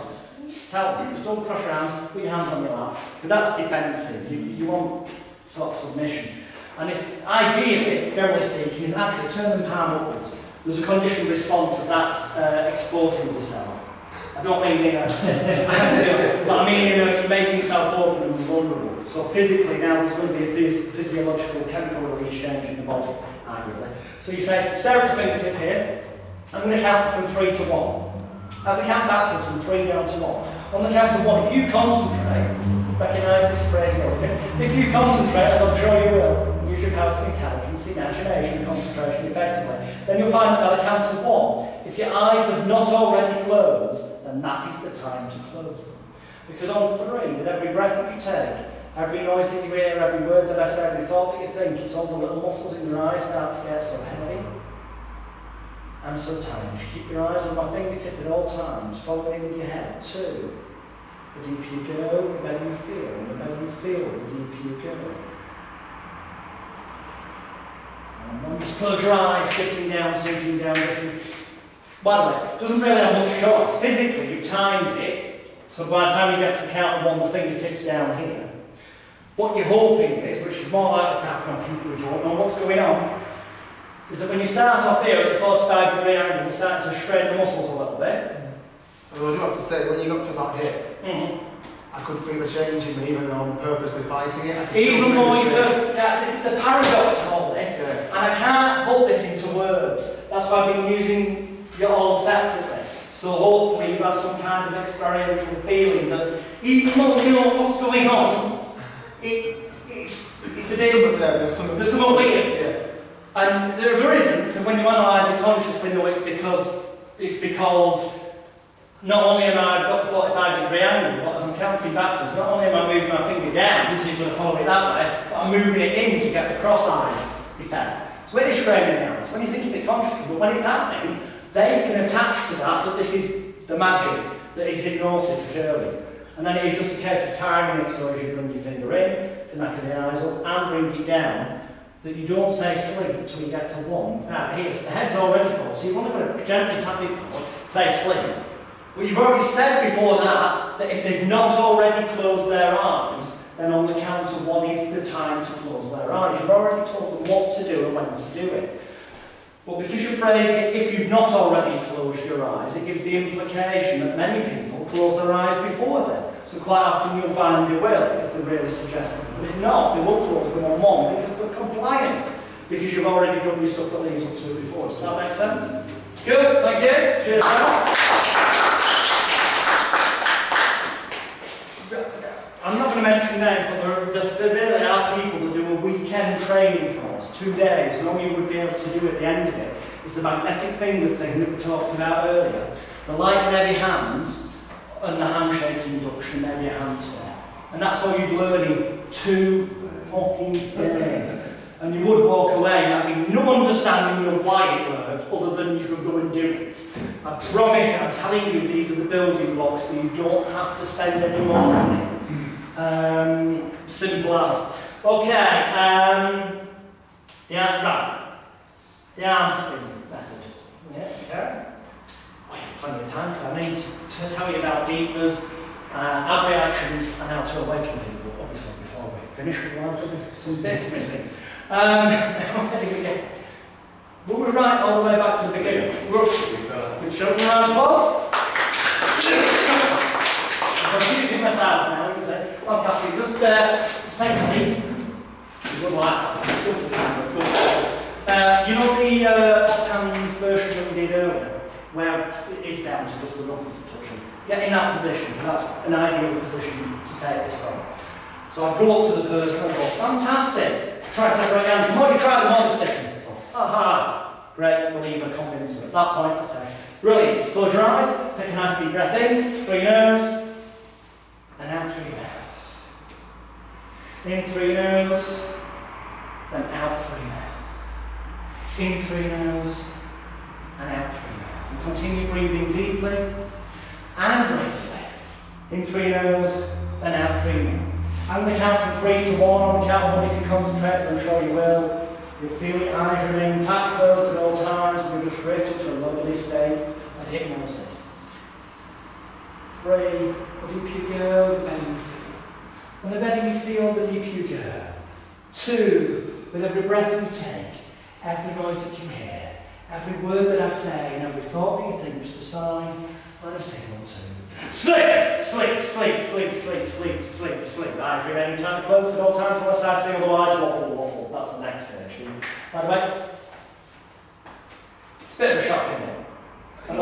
Tell them, just don't cross your hands, put your hands on your lap. But that's defensive, you want sort of submission. And if ideally, generally speaking, is actually turn them palm upwards. There's a conditioned response of that's exposing yourself. I don't mean but I mean making yourself open and vulnerable. So physically now there's going to be a physiological chemical release change in the body, arguably. So you say, stare at the fingertip here. I'm going to count from 3 to 1. As I count backwards from 3 down to 1. On the count of 1, if you concentrate, recognise this phrase, if you concentrate, as I'm sure you will, use your powers of intelligence, imagination, concentration effectively, then you'll find that by the count of 1, if your eyes have not already closed, then that is the time to close them. Because on 3, with every breath that you take, Every noise that you hear, every word that I say, every thought that you think, it's all the little muscles in your eyes start to get so heavy and so tight. You keep your eyes on my fingertip at all times, following with your head. 2. The deeper you go, the better you feel. And the better you feel, the deeper you go. And 1, just close your eyes, shifting down, sinking down, drifting. By the way, it doesn't really have much choice. Physically, you've timed it, so by the time you get to the count of 1, the fingertips down here. What you're hoping is, which is more likely to happen on people who don't know what's going on, is that when you start off here at the 45-degree angle, you're starting to strain the muscles a little bit. Although I do have to say, when you got to about here, I could feel a change in me, even though I'm purposely fighting it. Even more, this is the paradox of all this, and I can't put this into words. That's why I've been using you all separately. So hopefully you've had some kind of experiential feeling that even though you know what's going on, it's a bit, there's something weird. Yeah. And there isn't, because when you analyse it consciously, no, it's because not only am I, I've got the 45-degree angle, but as I'm counting backwards, not only am I moving my finger down, so you're going to follow it that way, but I'm moving it in to get the cross-eyed effect. So it is training now. It's when you think of it consciously, but when it's happening, they can attach to that this is the magic, that is hypnosis occurring. And then it's just a case of timing it so as you bring your finger in, to knock the eyes up, and bring it down, that you don't say sleep until you get to 1. Now, here's the head's already full, so you want to gently tap it forward, say sleep. But you've already said before that if they've not already closed their eyes, then on the count of 1 is the time to close their eyes. You've already told them what to do and when to do it. But because you're phrasing it, if you've not already closed your eyes, it gives the implication that many people close their eyes before then. So quite often you'll find they will, if they're really suggestive. But if not, they will close them on 1 because they're compliant. Because you've already done your stuff that leads up to it before. Does that make sense? Good, thank you. Cheers. I'm not going to mention names, but there severely are people that do a weekend training course, 2 days, and all you would be able to do at the end of it is the magnetic finger thing that we talked about earlier. The light and heavy hands, and the handshake induction, maybe a handstand. And that's all you'd learn in 2 fucking days. And you would walk away having no understanding of why it worked, other than you could go and do it. I promise you, I'm telling you, these are the building blocks that you don't have to spend any more money. Simple as. Okay, the arm spin method. Yeah, okay. Plenty of time, I need to tell you about deepness, ab reactions, and how to awaken people. Obviously, before we finish, we want to do some bits missing. Where did we get? Were we right all the way back to the beginning? Good show, round of applause. I'm using myself now, you say. Fantastic. Just take a seat. You would like that. Good for the camera. Good. You know the Octan's version that we did earlier, where it is down to just the knuckles touching. Get in that position. That's an ideal position to take this from. So I go up to the person and I go, fantastic. Try to separate hands. The more you try, the more it's sticking. Aha! Great, we'll leave a confidence at that point to say, brilliant. Just close your eyes, take a nice deep breath in, through your nose, and out through your mouth. In through your nose, then out through your mouth. In through your nose, and out through your mouth. And continue breathing deeply and regularly. In through your nose, then out through your mouth. I'm going to count from 3 to 1. On the count of 1, if you concentrate, I'm sure you will. You'll feel your eyes remain tight closed at all times, and you'll just drift into a lovely state of hypnosis. 3, the deeper you go, the better you feel. And the better you feel, the deeper you go. 2, with every breath that you take, every noise that you hear, every word that I say, and every thought that you think, just a sign and a signal to. Sleep! Sleep, sleep, sleep, sleep, sleep, sleep, sleep. Eyes remaining tight closed at all times unless I say otherwise. Waffle, waffle. That's the next stage. By the way, it's a bit of a shock, isn't it? And I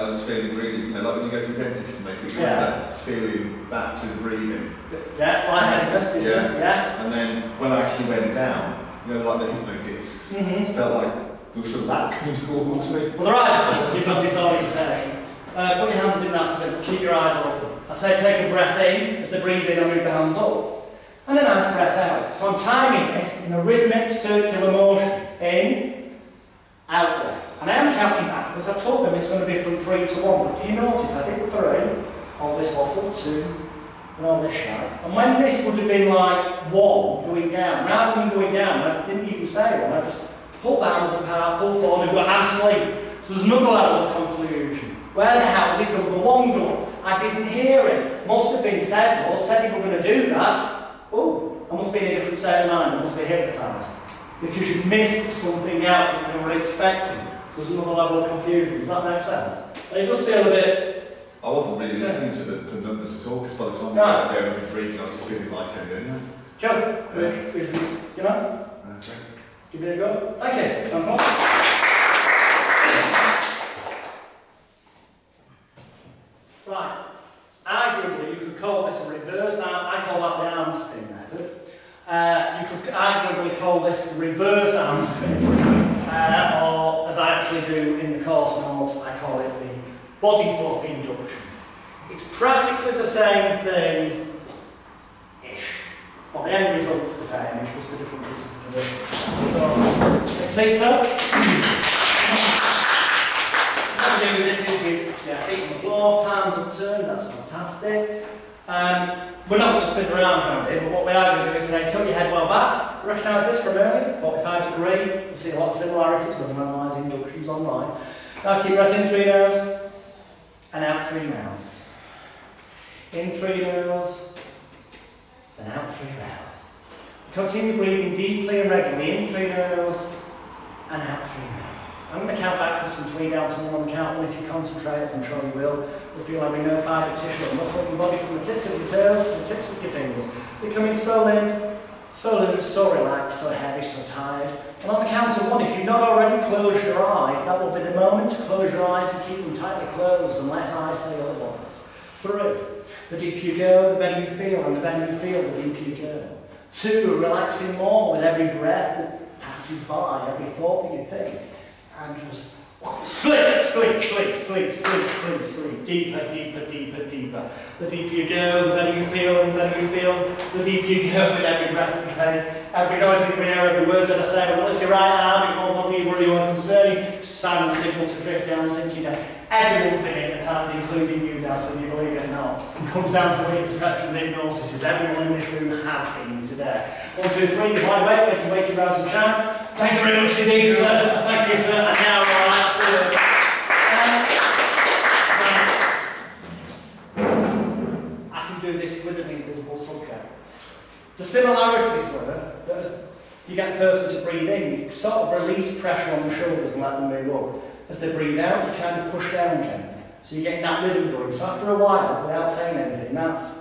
was feeling breathing, like when you go to the dentist and make it it's feeling that through the breathing. Yeah, lightheadedness, dizziness, yeah. And then when I actually went down, like the hypno discs, it felt like there was some that coming towards me. Well, the eyes closed, you've got disorientation. Put your hands in that position, keep your eyes open. I say take a breath in, as they breathe in, I move the hands up. and a nice breath out. So I'm timing this in a rhythmic circular motion. In, out, breath. And I am counting back because I told them it's going to be from 3 to 1. But do you notice I did 3, all this waffle, 2, and all this shout. And when this would have been like 1 going down, rather than going down, I didn't even say 1, I just pull the hands apart, pull forward, and go and sleep. So there's another level of confusion. Where the hell did number 1 go? I didn't hear it. Must have been said, well, said you were going to do that. Oh, I must be in a different state of mind, I must be hypnotised. Because you missed something out that you were expecting. So there's another level of confusion. Does that make sense? It does feel a bit... I wasn't really listening to the numbers at all, because by the time Right. I got down and breathing, I was just feeling like 10 anyway. Joe, is it, you know? Okay. Give it a go. Thank you. No problem. Right. Arguably, you could call this a reverse arm. I call that the arm spin method. You could arguably call this the reverse arm spin, or as I actually do in the course notes, I call it the body flop induction. It's practically the same thing-ish. Well, the end result's the same, it's just a different position. So, see, so? What we do with this is we get feet on the floor, palms upturned, that's fantastic. We're not going to spin around here, but what we are going to do is say, tilt your head well back. Recognise this from earlier, 45 degree. You see a lot of similarities when you analyse inductions online. Nice deep breath in through your nose, and out through your mouth. In through your nose, then out through your mouth. Continue breathing deeply and regularly in through your nose, and out through your mouth. I'm going to count backwards from 3 down to 1 on the count 1 if you concentrate, as I'm sure you will. You'll feel every nerve, fibre, tissue and muscle in your body from the tips of your toes to the tips of your fingers. Becoming so limp, so loose, so relaxed, so heavy, so tired. And on the count of 1, if you've not already closed your eyes, that will be the moment to close your eyes and keep them tightly closed unless I say otherwise. 3. The deeper you go, the better you feel, and the better you feel, the deeper you go. 2. Relaxing more with every breath that passes by, every thought that you think. And just sleep, sleep, sleep, sleep, sleep, sleep, sleep. Deeper, deeper, deeper, deeper. The deeper you go, the better you feel, and the better you feel, the deeper you go with every breath that you take. Every noise that you hear, every word that I say, will lift your right arm, it won't bother you, worry you, or concern you. Just silent signal to drift down, sink you down. Everyone's been hypnotised, including you, Daz, whether you believe it or not. It comes down to what your perception of hypnosis is. Everyone in this room has been today. 1, 2, 3, you're wide awake, wake your rouse and chant. Thank you very much indeed, sir. Thank you, sir. And now we're on I can do this with an invisible subject. The similarities were that as you get the person to breathe in, you sort of release pressure on the shoulders and let them move up. As they breathe out, you kind of push down gently. So you're getting that rhythm going. So after a while, without saying anything, that's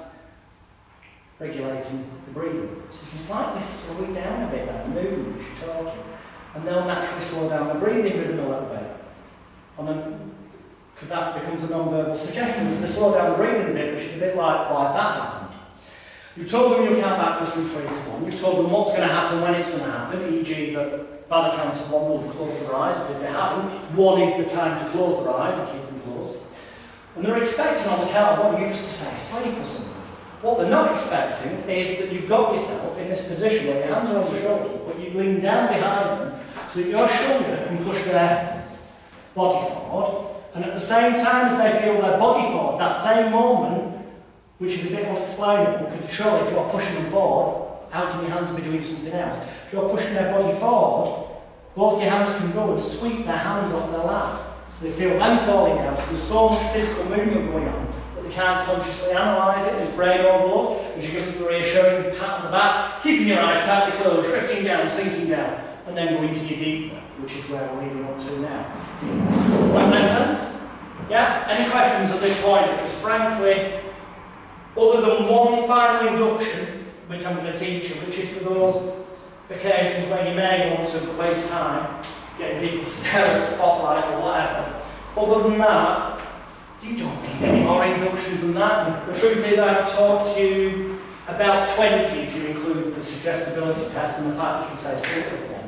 regulating the breathing. So you can slightly slow it down a bit, that movement as you're talking. And they'll naturally slow down the breathing rhythm a little bit. Because that becomes a non-verbal suggestion. So they slow down the breathing a bit, which is a bit like, why has that happened? You've told them you'll count backwards from 3 to 1. You've told them what's going to happen when it's going to happen, e.g. that by the count of 1 they'll have closed their eyes, but if they haven't, 1 is the time to close their eyes and keep them closed. And they're expecting on the count of 1 you just to say sleep or something. What they're not expecting is that you've got yourself in this position where your hands are on the shoulders, but you lean down behind them so that your shoulder can push their body forward, and at the same time as they feel their body forward, that same moment, which is a bit unexplainable, because surely if you're pushing them forward, how can your hands be doing something else? If you're pushing their body forward, both your hands can go and sweep their hands off their lap. So they feel them falling down, so there's so much physical movement going on that they can't consciously analyse it. There's brain overload, as you give them the reassuring pat on the back, keeping your eyes tightly closed, drifting down, sinking down, and then going to your deep breath, which is where we're leading up to now. Does that make sense? Yeah? Any questions at this point? Because frankly, other than one final induction, which I'm going to teach you, which is for those occasions where you may want to waste time getting people to stare at the spotlight or whatever, other than that, you don't need any more inductions than that. The truth is I've taught you about 20 if you include the suggestibility test and the fact you can say sleep at the end.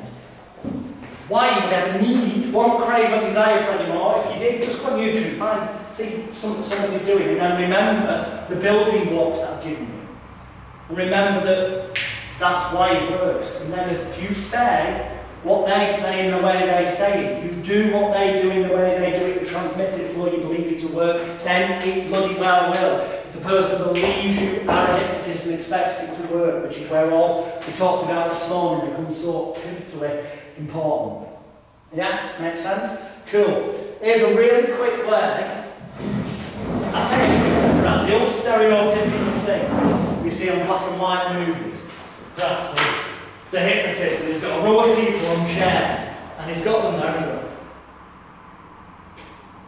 Why you would ever need, won't crave or desire for anymore. If you did, just go on YouTube, find, see something somebody's doing, and then remember the building blocks that I've given you. And remember that that's why it works. And then as you say what they say in the way they say it, you do what they do in the way they do it and transmit it before you believe it to work, then it bloody well will. If the person believes you are a hypnotist and expects it to work, which is where all we talked about this morning becomes so pivotally important. Yeah? Makes sense? Cool. Here's a really quick way. I say right, the old stereotypical thing we see on black and white movies. That's the hypnotist, and he's got a row of people on chairs, and he's got them there, and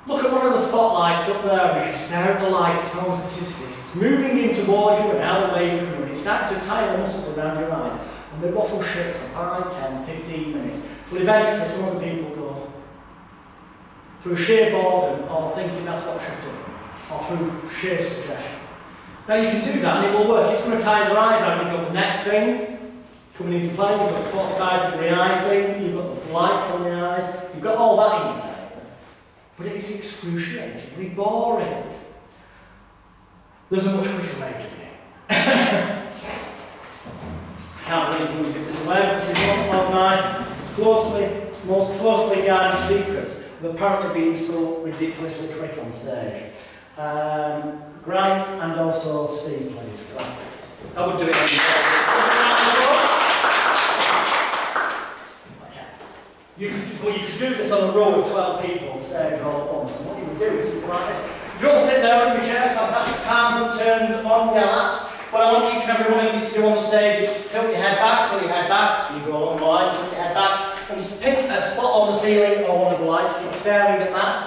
look at one of the spotlights up there, and if you stare at the light, it's almost statistic. It's moving in towards you and out away from you, and it's starting to tie the muscles around your eyes, and they waffle shit for 5, 10, 15 minutes. But eventually, some of the people go through sheer boredom, or thinking that's what I should do, or through sheer suggestion. Now you can do that, and it will work. It's going to tie their eyes out. You've got the neck thing coming into play, you've got the 45-degree eye thing, you've got the lights on the eyes, you've got all that in your favour. But it is excruciatingly boring. There's a much quicker way of doing it. I can't really give this away, but this is one of my most closely guarded secrets of apparently being so ridiculously quick on stage. Grant and also Steve, please. I would do it anyway. You could do this on a row of 12 people on stage all at once, and what you would do is something like this. You all sit there in your chairs, fantastic, palms upturned on your laps. What I want each and every one of you to do on the stage is tilt your head back, you go along the line, tilt your head back, and just pick a spot on the ceiling or one of the lights, keep staring at that.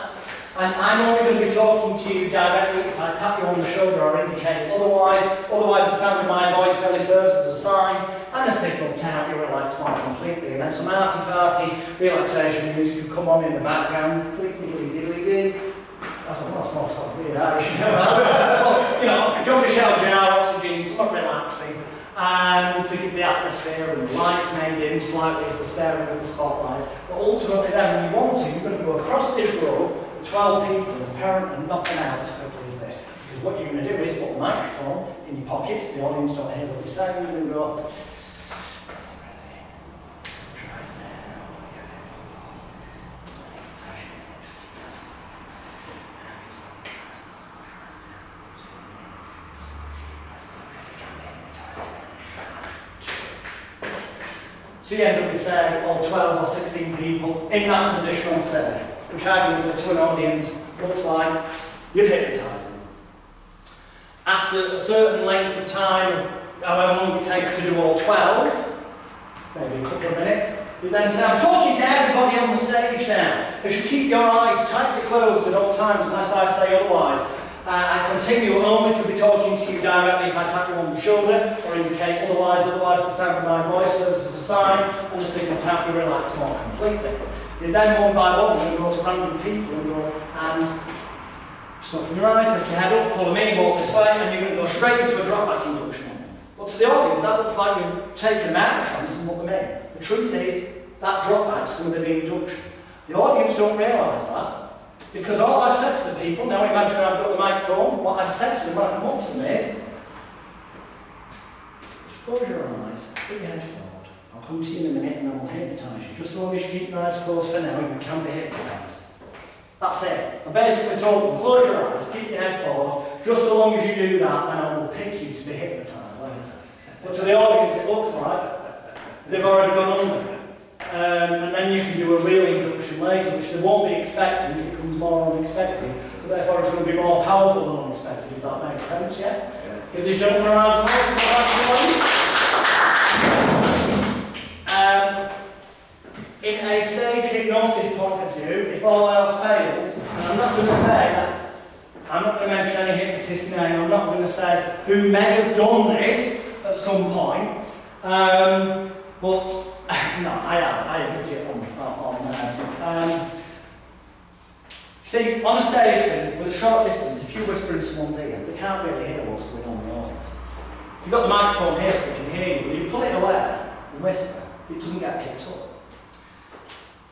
And I'm only going to be talking to you directly if I tap you on the shoulder or indicate otherwise. Otherwise, the sound of my voice merely serves as a sign and a signal to help you relax more completely. And then some arty-farty relaxation music can come on in the background. Diddly-diddly-diddly-dee. I thought, well, that's more sort of weird Irish, you know. Well, you know, Jean-Michel Jarre, Oxygen, somewhat relaxing. And to give the atmosphere and the lights made in slightly as the staring at the spotlights. But ultimately then, when you want to, you're going to go across this row, 12 people, and apparently knock them out as quickly as this. Because what you're going to do is put the microphone in your pockets, the audience don't hear what you're saying, you're going to go, so you end up with, say, all 12 or 16 people in that position on stage, which I believe to an audience looks like you're hypnotising. After a certain length of time, however long it takes to do all 12, maybe a couple of minutes, you then say, I'm talking to everybody on the stage now. You should keep your eyes tightly closed at all times unless I say otherwise. I continue only to be talking to you directly if I tap you on the shoulder or indicate otherwise the sound of my voice serves as a sign and a signal to help you relax more completely. You then one by one you go to random people and go and just open your eyes, lift your head up, follow me, walk this way, and you're going to go straight into a drop back induction. But to the audience that looks like you're taking them out of trance and put them in. The truth is that drop back is going to be the induction. The audience don't realise that. Because all I've said to the people, now imagine I've got the microphone, what I've said to them when I come up to them is, just close your eyes, put your head forward. I'll come to you in a minute and I'll hypnotise you. Just as long as you keep your eyes closed for now, you can be hypnotised. That's it. I basically told them, close your eyes, keep your head forward, just so long as you do that, and I will pick you to be hypnotised later. But to the audience it looks like they've already gone under. And then you can do a real induction later, which they won't be expecting, it becomes more unexpected. So therefore it's going to be more powerful than unexpected, if that makes sense, yeah? Give this gentleman a round of applause. In a stage hypnosis point of view, if all else fails, and I'm not going to say that, I'm not going to mention any hypnotist name, I'm not going to say who may have done this at some point, but no, I admit it on see, on a stage thing, with a short distance, if you whisper in someone's ear, they can't really hear what's going on in the audience. You've got the microphone here so they can hear you, when you pull it away and whisper, it doesn't get picked up.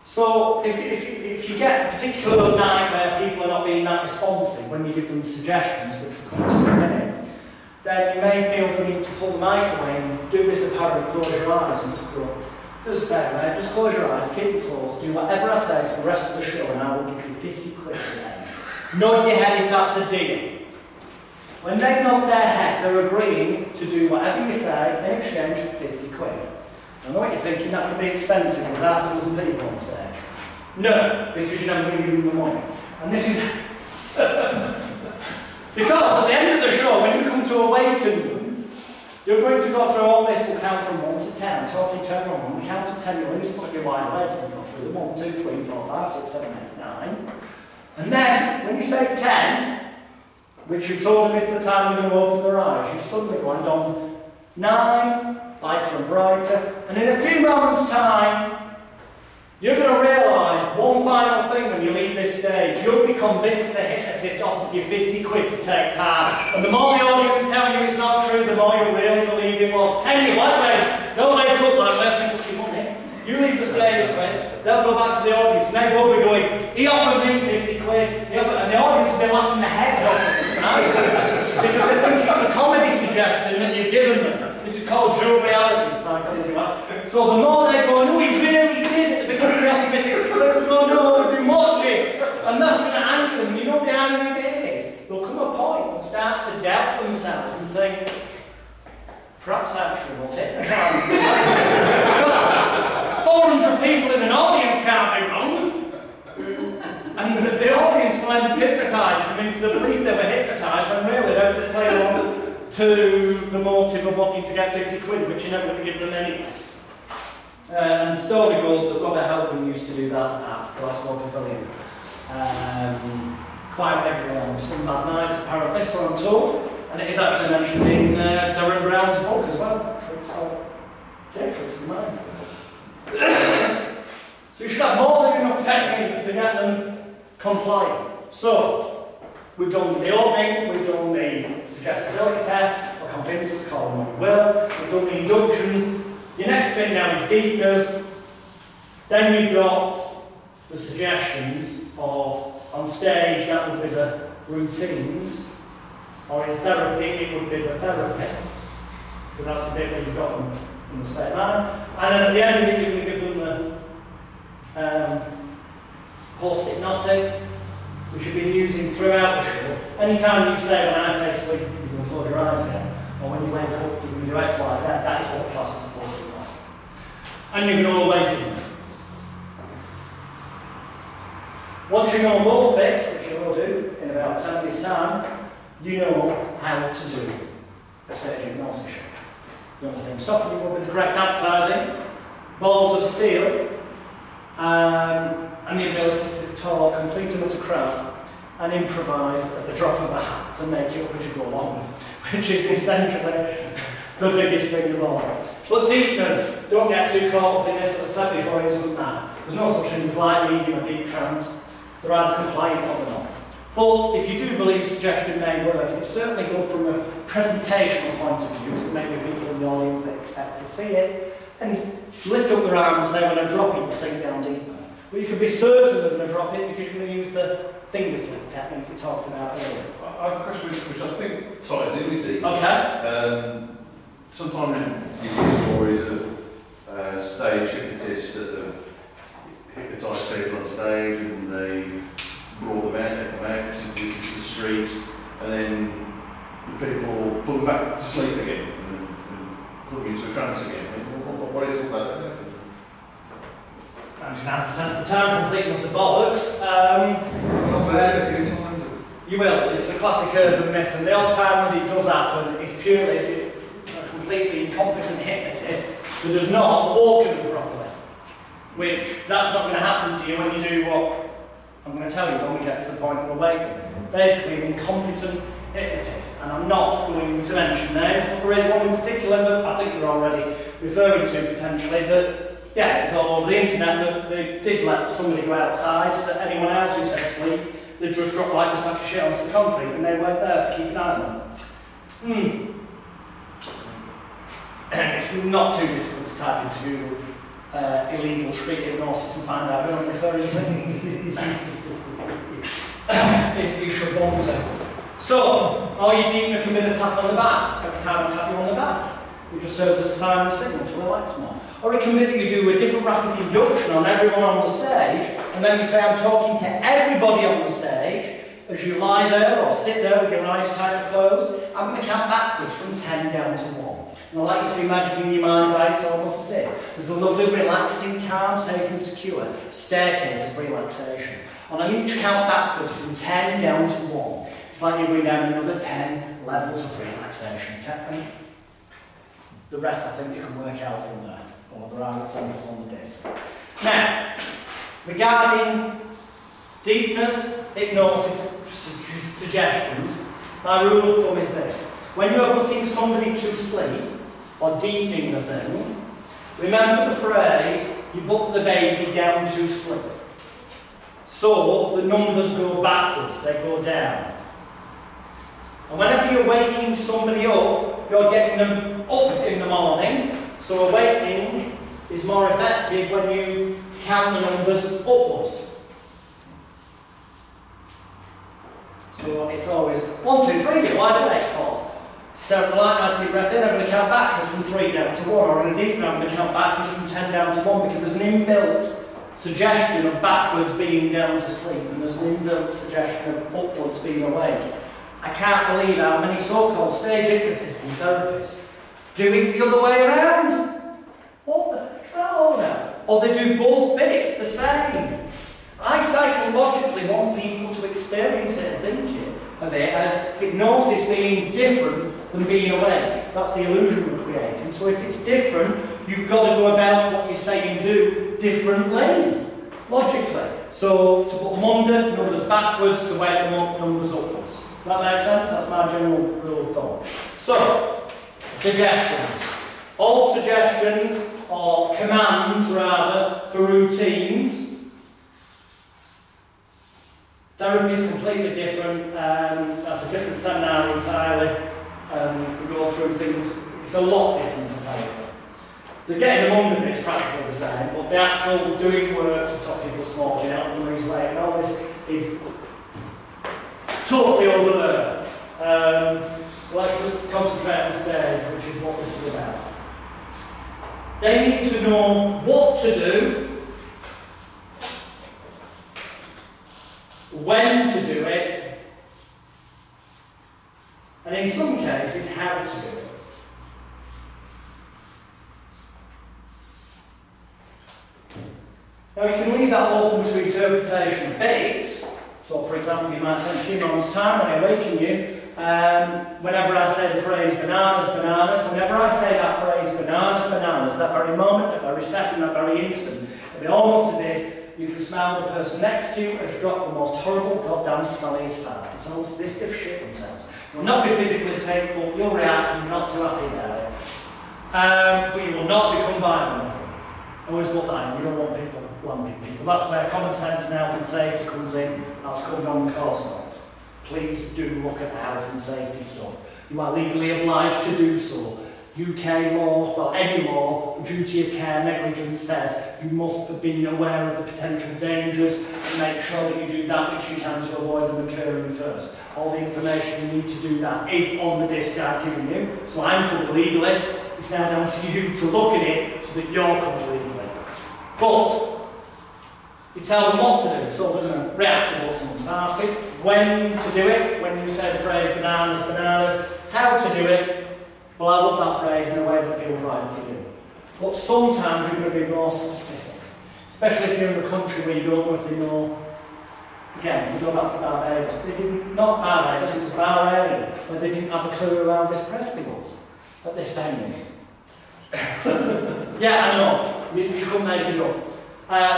So, if you get a particular night where people are not being that responsive when you give them suggestions, which we'll come to in a minute, then you may feel the need to pull the mic away and do this apparent, close your eyes and just go, just fair, mate, just close your eyes, keep them closed, do whatever I say for the rest of the show and I will give you 50 quid today. Nod your head if that's a deal. When they nod their head, they're agreeing to do whatever you say in exchange for 50 quid. I know what you're thinking, that could be expensive with half a dozen people on stage. No, because you're never going to give them the money. And this is... because at the end of the show, when you come to awaken them, you're going to go through all this, we'll count from 1 to 10. I'm talking to everyone. When we count to 10, you'll instantly be wide awake and go through them. 1, 2, 3, 4, 5, 6, 7, 8, 9. And then, when you say 10, which you told them is the time you're going to open their eyes, you suddenly go on 9, lighter and brighter, and in a few moments' time, you're going to realise one final thing when you leave this stage. You'll be convinced the hypnotist offered you 50 quid to take part. And the more the audience tell you it's not true, the more you really believe it was. Tell you what, mate, don't wake up like left me fucking money. You leave the stage, mate. They'll go back to the audience and they will be going, he offered me 50 quid. And the audience will be laughing their heads off at this night. Because they think it's a comedy suggestion that you've given them. This is called dual reality psychology. So the more they go, no, he really did it, because we have to make it, no, we've been watching. And that's going to anger them. You know the irony of it is, there'll come a point and start to doubt themselves and think, perhaps actually was it. 400 people in an audience can't be wrong. And the audience will end up hypnotised them into the belief they were hypnotised when really they're just playing on to the motive of wanting to get 50 quid, which you're never going to give them anyway. And the story goes that Robert Halpin used to do that at Glasgow Pavilion. Quite regularly on some bad nights, apparently, so I'm told. And it is actually mentioned in Darren Brown's book as well. Tricks of the mind. So you should have more than enough techniques to get them compliant. So, we've done the opening, we've done the suggestibility test, or convince us, call them what you will, we've done the inductions. Your next bit now is deepness. Then you've got the suggestions, or on stage that would be the routines, or in therapy it would be the therapy, because that's the bit where you've got them in the state of mind. And then at the end of it, you're going to give them the post-hypnotic, which you've been using throughout the show. Anytime you say, when I say sleep, you can close your eyes again, or when you wake up, you can do X, Y, Z, that is what class is post-hypnotic. And you can all awaken. Once you know both bits, which you will do in about 10 minutes' time, you know how to do a stage hypnosis show. The only thing stopping you will be the correct advertising, balls of steel, and the ability to talk complete and utter crap and improvise at the drop of a hat and make it up as you go along, which is essentially the biggest thing of all. But deepness, don't get too caught up in this. As I said before, it doesn't matter. There's no such thing as light, medium or deep trance. They're either compliant or they're not. But if you do believe suggestion may work, it's certainly good from a presentational point of view, because maybe people in the audience that expect to see it, and lift up their arm and say, when I drop it, you sink down deeper. But you can be certain they're going to drop it because you're going to use the finger flick technique we talked about earlier. I have a question which I think ties in with you. Okay. Sometimes you hear stories of stage hypnotists that have hypnotised people on stage and they've brought them out, let them out into the street, and then the people pull them back to sleep again and put them into a trance again. What is all that about? 99% of the time, complete utter bollocks. Not there a few times. You will. It's a classic urban myth, and the odd time that it does happen is purely a completely incompetent hypnotist who does not walk them properly. Which, that's not going to happen to you when you do what I'm going to tell you when we get to the point of awakening. Basically, an incompetent hypnotist, and I'm not going to mention names, but there is one in particular that I think you're already referring to potentially, that, yeah, it's all over the internet, that they did let somebody go outside so that anyone else who said sleep, they'd just drop like a sack of shit onto the concrete and they weren't there to keep an eye on them. It's not too difficult to type into Google illegal street hypnosis and find out who I'm referring to. If you should want to. So, or you deepen can be the tap on the back. Every time I tap you on the back, it just serves as a silent signal to relax more. Or it can be that you do a different rapid induction on everyone on the stage, and then you say, I'm talking to everybody on the stage. As you lie there or sit there with your eyes tight closed, I'm going to count backwards from 10 down to 1. And I'd like you to imagine in your mind's eye, it's almost as if there's a lovely, relaxing, calm, safe and secure staircase of relaxation. And on each count backwards from 10 down to 1, it's like you're going down another 10 levels of relaxation. The rest I think you can work out from there, or there are examples on the disc. Now, regarding deepness, hypnosis, suggestions, my rule of thumb is this. When you're putting somebody to sleep, or deepening the thing, remember the phrase, you put the baby down to sleep. So, the numbers go backwards, they go down. And whenever you're waking somebody up, you're getting them up in the morning, so awakening is more effective when you count the numbers upwards. So it's always 1, 2, 3, you're wide awake, 4. Start the light, nice deep breath in, I'm going to count backwards from 3 down to 1, or in a deep breath, I'm going to count backwards from 10 down to 1, because there's an inbuilt suggestion of backwards being down to sleep, and there's an inbuilt suggestion of upwards being awake. I can't believe how many so-called stage hypnotists and therapists do it the other way around. What the heck's that all now? Or they do both bits the same. I psychologically want people to experience it and think of it as hypnosis being different than being awake. That's the illusion we're creating. So if it's different, you've got to go about what you say and do differently, logically. So to put them under, numbers backwards, to wake them up, numbers upwards. Does that make sense? That's my general rule of thumb. So, suggestions. All suggestions, or commands rather, for routines. Therapy is completely different. That's a different seminar entirely. We go through things, it's a lot different from therapy. The getting them under is practically the same, but the actual doing work to stop people smoking, help them lose weight, and all this is totally over there. So let's just concentrate on the stage, which is what this is about. They need to know what to do, when to do it, and in some cases, how to do it. Now you can leave that open to interpretation a bit. So for example, you might say in a few moments' time when I awaken you, whenever I say the phrase bananas, bananas, whenever I say that phrase bananas, bananas, that very moment, that very second, that very instant, it'll be almost as if you can smell the person next to you has dropped the most horrible, goddamn, smelliest fart. It's almost as if they've shit themselves. You'll not be physically sick, but you'll react and you're not too happy about it. But you will not become violent. Always put that in. You don't want people blaming people. That's where common sense and health and safety comes in. That's covered on the course notes. Please do look at the health and safety stuff. You are legally obliged to do so. UK law, well, any law, duty of care, negligence says you must have been aware of the potential dangers and make sure that you do that which you can to avoid them occurring first. All the information you need to do that is on the disc I've given you. So I'm covered legally. It's now down to you to look at it so that you're covered legally. But you tell them what to do, so they're going to react to what someone's started, when to do it, when you say the phrase bananas, bananas, how to do it. Well, I love that phrase in a way that feels right for you. But sometimes you're going to be more specific, especially if you're in a country where you don't know if they know. Again, we go back to Barbados. They didn't, not Barbados, it was Bahrain, where they didn't have a clue who Elvis Presley was at this venue. Yeah, I know, you couldn't make it up.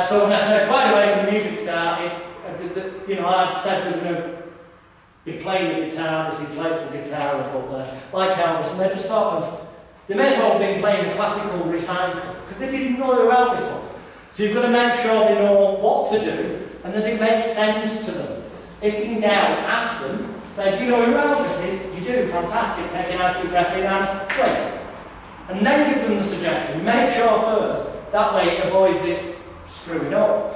So when I said, by the way, when the music started, I'd said they're going to be playing the guitar, this inflatable guitar up there, like Elvis, and they just sort of, they may as well have been playing a classical recycle, because they didn't know who Elvis was. So you've got to make sure they know what to do, and that it makes sense to them. If in doubt, ask them, say, do you know who Elvis is? You do, fantastic, take a nice deep breath in and sleep. And then give them the suggestion, make sure first, that way it avoids it screwing up.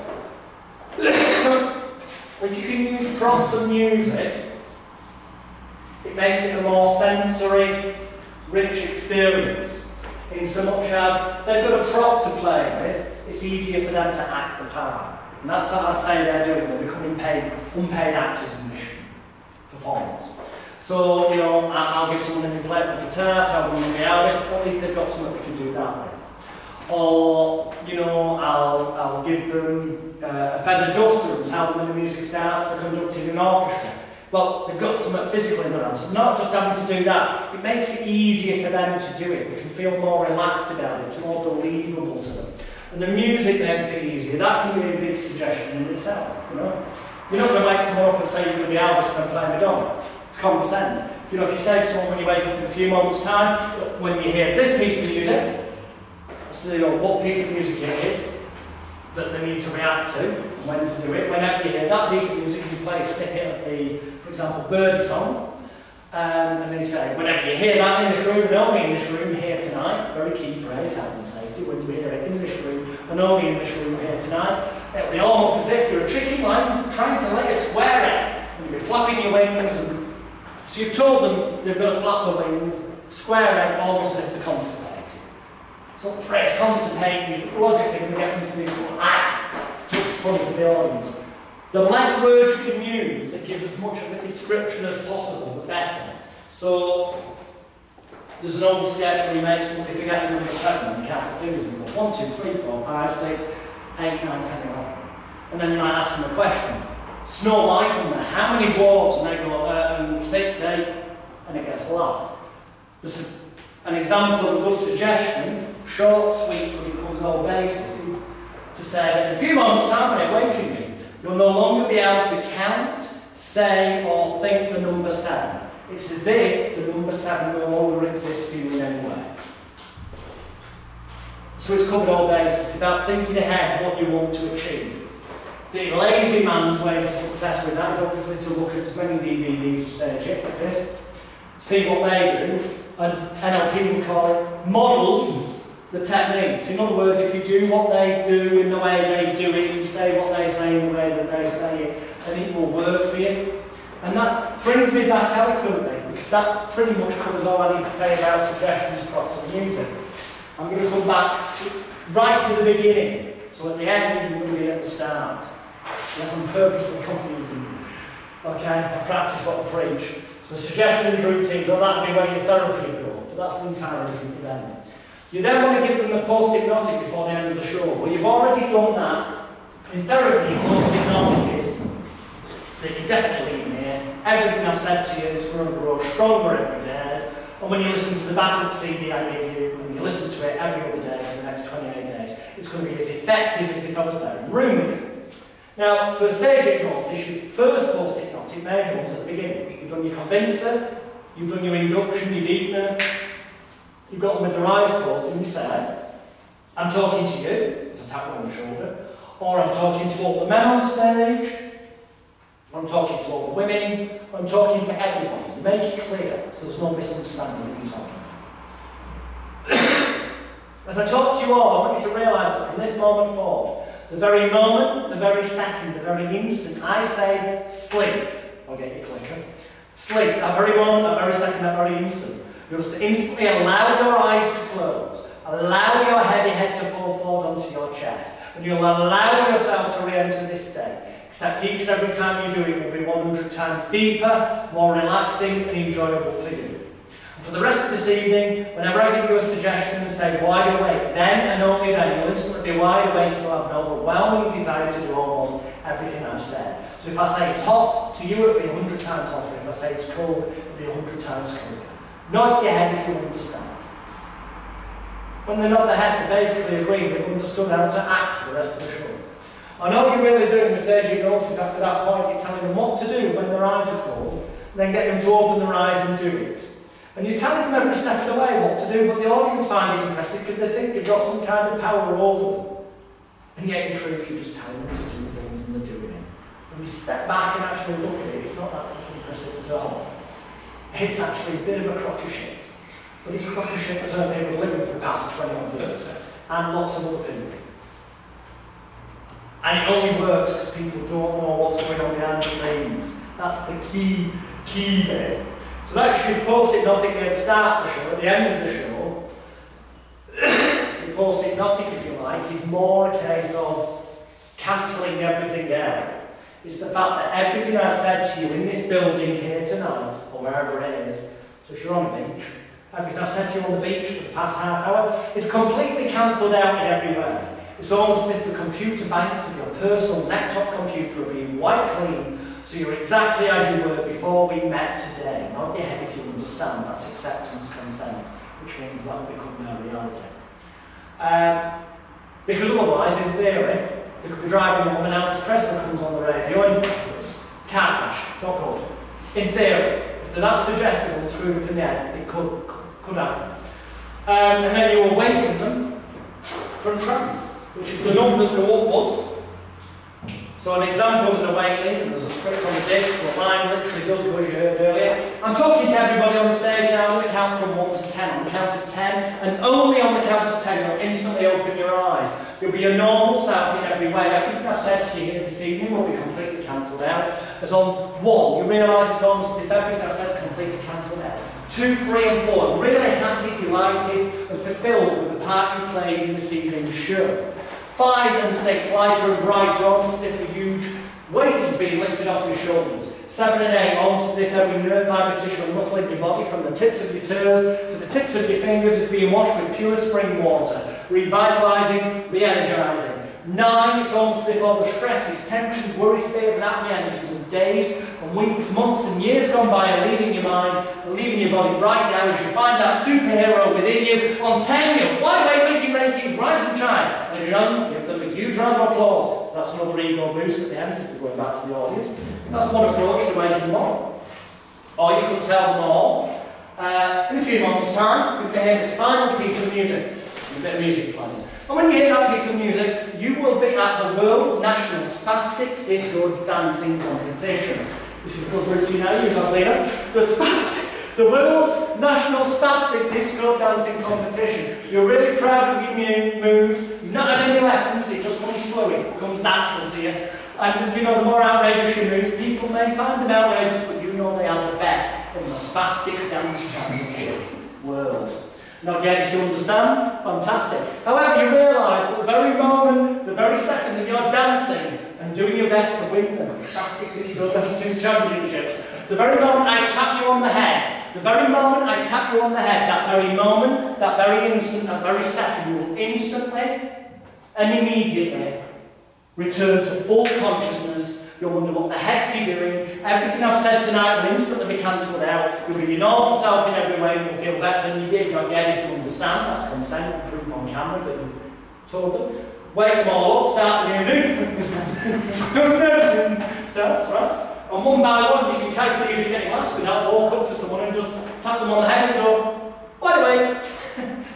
If you can use prompts and music, It makes it a more sensory, rich experience. In so much as they've got a prop to play with, it's easier for them to act the part. And that's what I'd say they're doing. They're becoming unpaid actors in mission performance. So, you know, I'll give someone an inflatable guitar, tell them the artist, at least they've got something they can do that with. Or, you know, I'll give them a feather duster and tell them when the music starts, they're conducting an orchestra. Well, they've got something physical in their hands. So not just having to do that, it makes it easier for them to do it. They can feel more relaxed about it, it's more believable to them. And the music makes it easier. That can be a big suggestion in itself, you know. You're not going to wake someone up and say you're going to be Elvis and play Madonna. It's common sense. You know, if you say to someone when you wake up in a few months' time, when you hear this piece of music, so you know what piece of music it is that they need to react to and when to do it. Whenever you hear that piece of music, you play a snippet of the, for example, Birdie song. And then you say, whenever you hear that in this room, and only in this room here tonight, very key phrase, health and safety, when you hear it in this room, and only in this room here tonight, it'll be almost as if you're a chicken line trying to lay a square egg, and you'll be flapping your wings, and so you've told them they've got to flap the wings, square egg, almost as if they're constipated. So the phrase constipated is logically going to get them to do something so it's funny to the audience. The less words you can use that give as much of a description as possible, the better. So, there's an old sketch where you make somebody forget number 7 and count the fingers and go 1, 2, 3, 4, 5, 6, 8, 9, 10, 11. And then you might ask them a question. Snow White on there, how many dwarves? And they go, 6, 8, and it gets a laugh. There's an example of a good suggestion, short, sweet, but it covers all bases, is to say that in a few moments' time when I awaken you, you'll no longer be able to count, say, or think the number 7. It's as if the number 7 no longer exists for you in any way. So it's covered all bases. It's about thinking ahead what you want to achieve. The lazy man's way to success with that is obviously to look at as many DVDs of stage hypnotists, see what they do, and NLP would call it model the techniques. In other words, if you do what they do in the way they do it, you say what they say in the way that they say it, then it will work for you. And that brings me back eloquently, because that pretty much covers all I need to say about suggestions, props and music. I'm going to come back right to the beginning, so at the end you're going to be at the start. Yes, I'm purposely confusing you. Okay, I practice what I preach. So suggestions, routines, well, that'll be where your therapy will go, but that's an entirely different event. You then want to give them the post-hypnotic before the end of the show. Well, you've already done that. In therapy, post-hypnotic is that you're definitely leaving here. Everything I've said to you is going to grow stronger every day. And when you listen to the backup CD I give you, and you listen to it every other day for the next 28 days, it's going to be as effective as if I was there in the room with you. Now, for stage hypnosis, your first post-hypnotic major ones at the beginning. You've done your convincer, you've done your induction, your deepener, you've got them with their eyes closed, and you say, I'm talking to you, it's a tap on the shoulder, or I'm talking to all the men on stage, or I'm talking to all the women, or I'm talking to everybody. You make it clear, so there's no misunderstanding who you're talking to. As I talk to you all, I want you to realise that from this moment forward, the very moment, the very second, the very instant I say sleep, I'll get your clicker, sleep, that very moment, that very second, that very instant, you'll just instantly allow your eyes to close, allow your heavy head to fall forward onto your chest, and you'll allow yourself to re-enter this state. Except each and every time you do it will be 100 times deeper, more relaxing and enjoyable for you. And for the rest of this evening, whenever I give you a suggestion and say wide awake, then and only then you'll instantly be wide awake and you'll have an overwhelming desire to do almost everything I've said. So if I say it's hot, to you it'll be 100 times hotter. If I say it's cold, it'll be 100 times colder. Nod your head if you understand. When they nod their head, they're basically agreeing they've understood how to act for the rest of the show. And all you're really doing with stage hypnosis after that point is telling them what to do when their eyes are closed, and then get them to open their eyes and do it. And you're telling them every step of the way what to do, but the audience find it impressive because they think you've got some kind of power over them. And yet in truth, you're just telling them to do things and they're doing it. When you step back and actually look at it, it's not that fucking impressive at all. It's actually a bit of a crock of shit. But it's a crock of shit that's only been living for the past 20 odd years. And lots of other people. And it only works because people don't know what's going on behind the scenes. That's the key bit. So actually you post-hypnotic at the start of the show, at the end of the show, the post-hypnotic, if you like, is more a case of cancelling everything out. It's the fact that everything I've said to you in this building here tonight, or wherever it is, so if you're on a beach, everything I've said to you on the beach for the past half hour is completely cancelled out in every way. It's almost as if the computer banks of your personal laptop computer are being wiped clean, so you're exactly as you were before we met today. Not yet, if you understand, that's acceptance, consent, which means that will become now reality. Because otherwise, in theory, you could be driving home and Alex Presley comes on the radio and car crash, not good. In theory, if they're that suggestible and screwed up in the head, it could happen. And then you awaken them from trance, which is the numbers go upwards. So an example of an awakening, there's a script on the disc, the line literally does go as you heard earlier. I'm talking to everybody on the stage now, I'm going to count from 1 to 10. On the count of 10, and only on the count of 10, you'll instantly open your eyes. You'll be your normal self in every way. Everything I've said to you here this evening will be completely cancelled out. As on 1, you realise it's almost as if everything I've said is completely cancelled out. 2, 3 and 4, really happy, delighted and fulfilled with the part you played in this evening's show. 5 and 6, lighter and brighter, almost as if a huge weight is being lifted off your shoulders. 7 and 8, almost as if every nerve, fibre, tissue and muscle in your body, from the tips of your toes to the tips of your fingers, is being washed with pure spring water, revitalising, re-energising. 9, it's almost as if all the stresses, tensions, worries, fears and apprehensions of days and weeks, months and years gone by are leaving your mind and leaving your body right now as you find that superhero within you. On 10, you're wide awake, making ranking, rise and shine. Ladies and gentlemen, give them a huge round of applause. So that's another ego boost at the end, just going back to the audience. That's one approach to waking them up. Or you could tell them all, in a few moments' time, you're going to hear this final piece of music. A bit of music plays. And when you hear that piece of music, you will be at the World National Spastic Disco Dancing Competition. This is a good routine now, you've got later. The World's National Spastic Disco Dancing Competition. You're really proud of your moves, you've not had any lessons, it just comes fluid, it comes natural to you. And you know, the more outrageous your moves, people may find them outrageous, but you know they are the best in the Spastic Dance Championship world. Not yet, if you understand, fantastic. However, you realise that the very moment, the very second that you're dancing and doing your best to win the Spastic Disco Dancing Championships, the very moment I tap you on the head, that very moment, that very instant, that very second, you will instantly and immediately return to full consciousness. You'll wonder what the heck you're doing. Everything I've said tonight will instantly be cancelled out. You'll be your normal self in every way and you'll feel better than you did. Not yet, if you understand, that's consent and proof on camera that you've told them. Wake them all up, start the music. Starts, right? And one by one, you can casually, as you're getting last without walk up to someone and just tap them on the head and go, wide awake.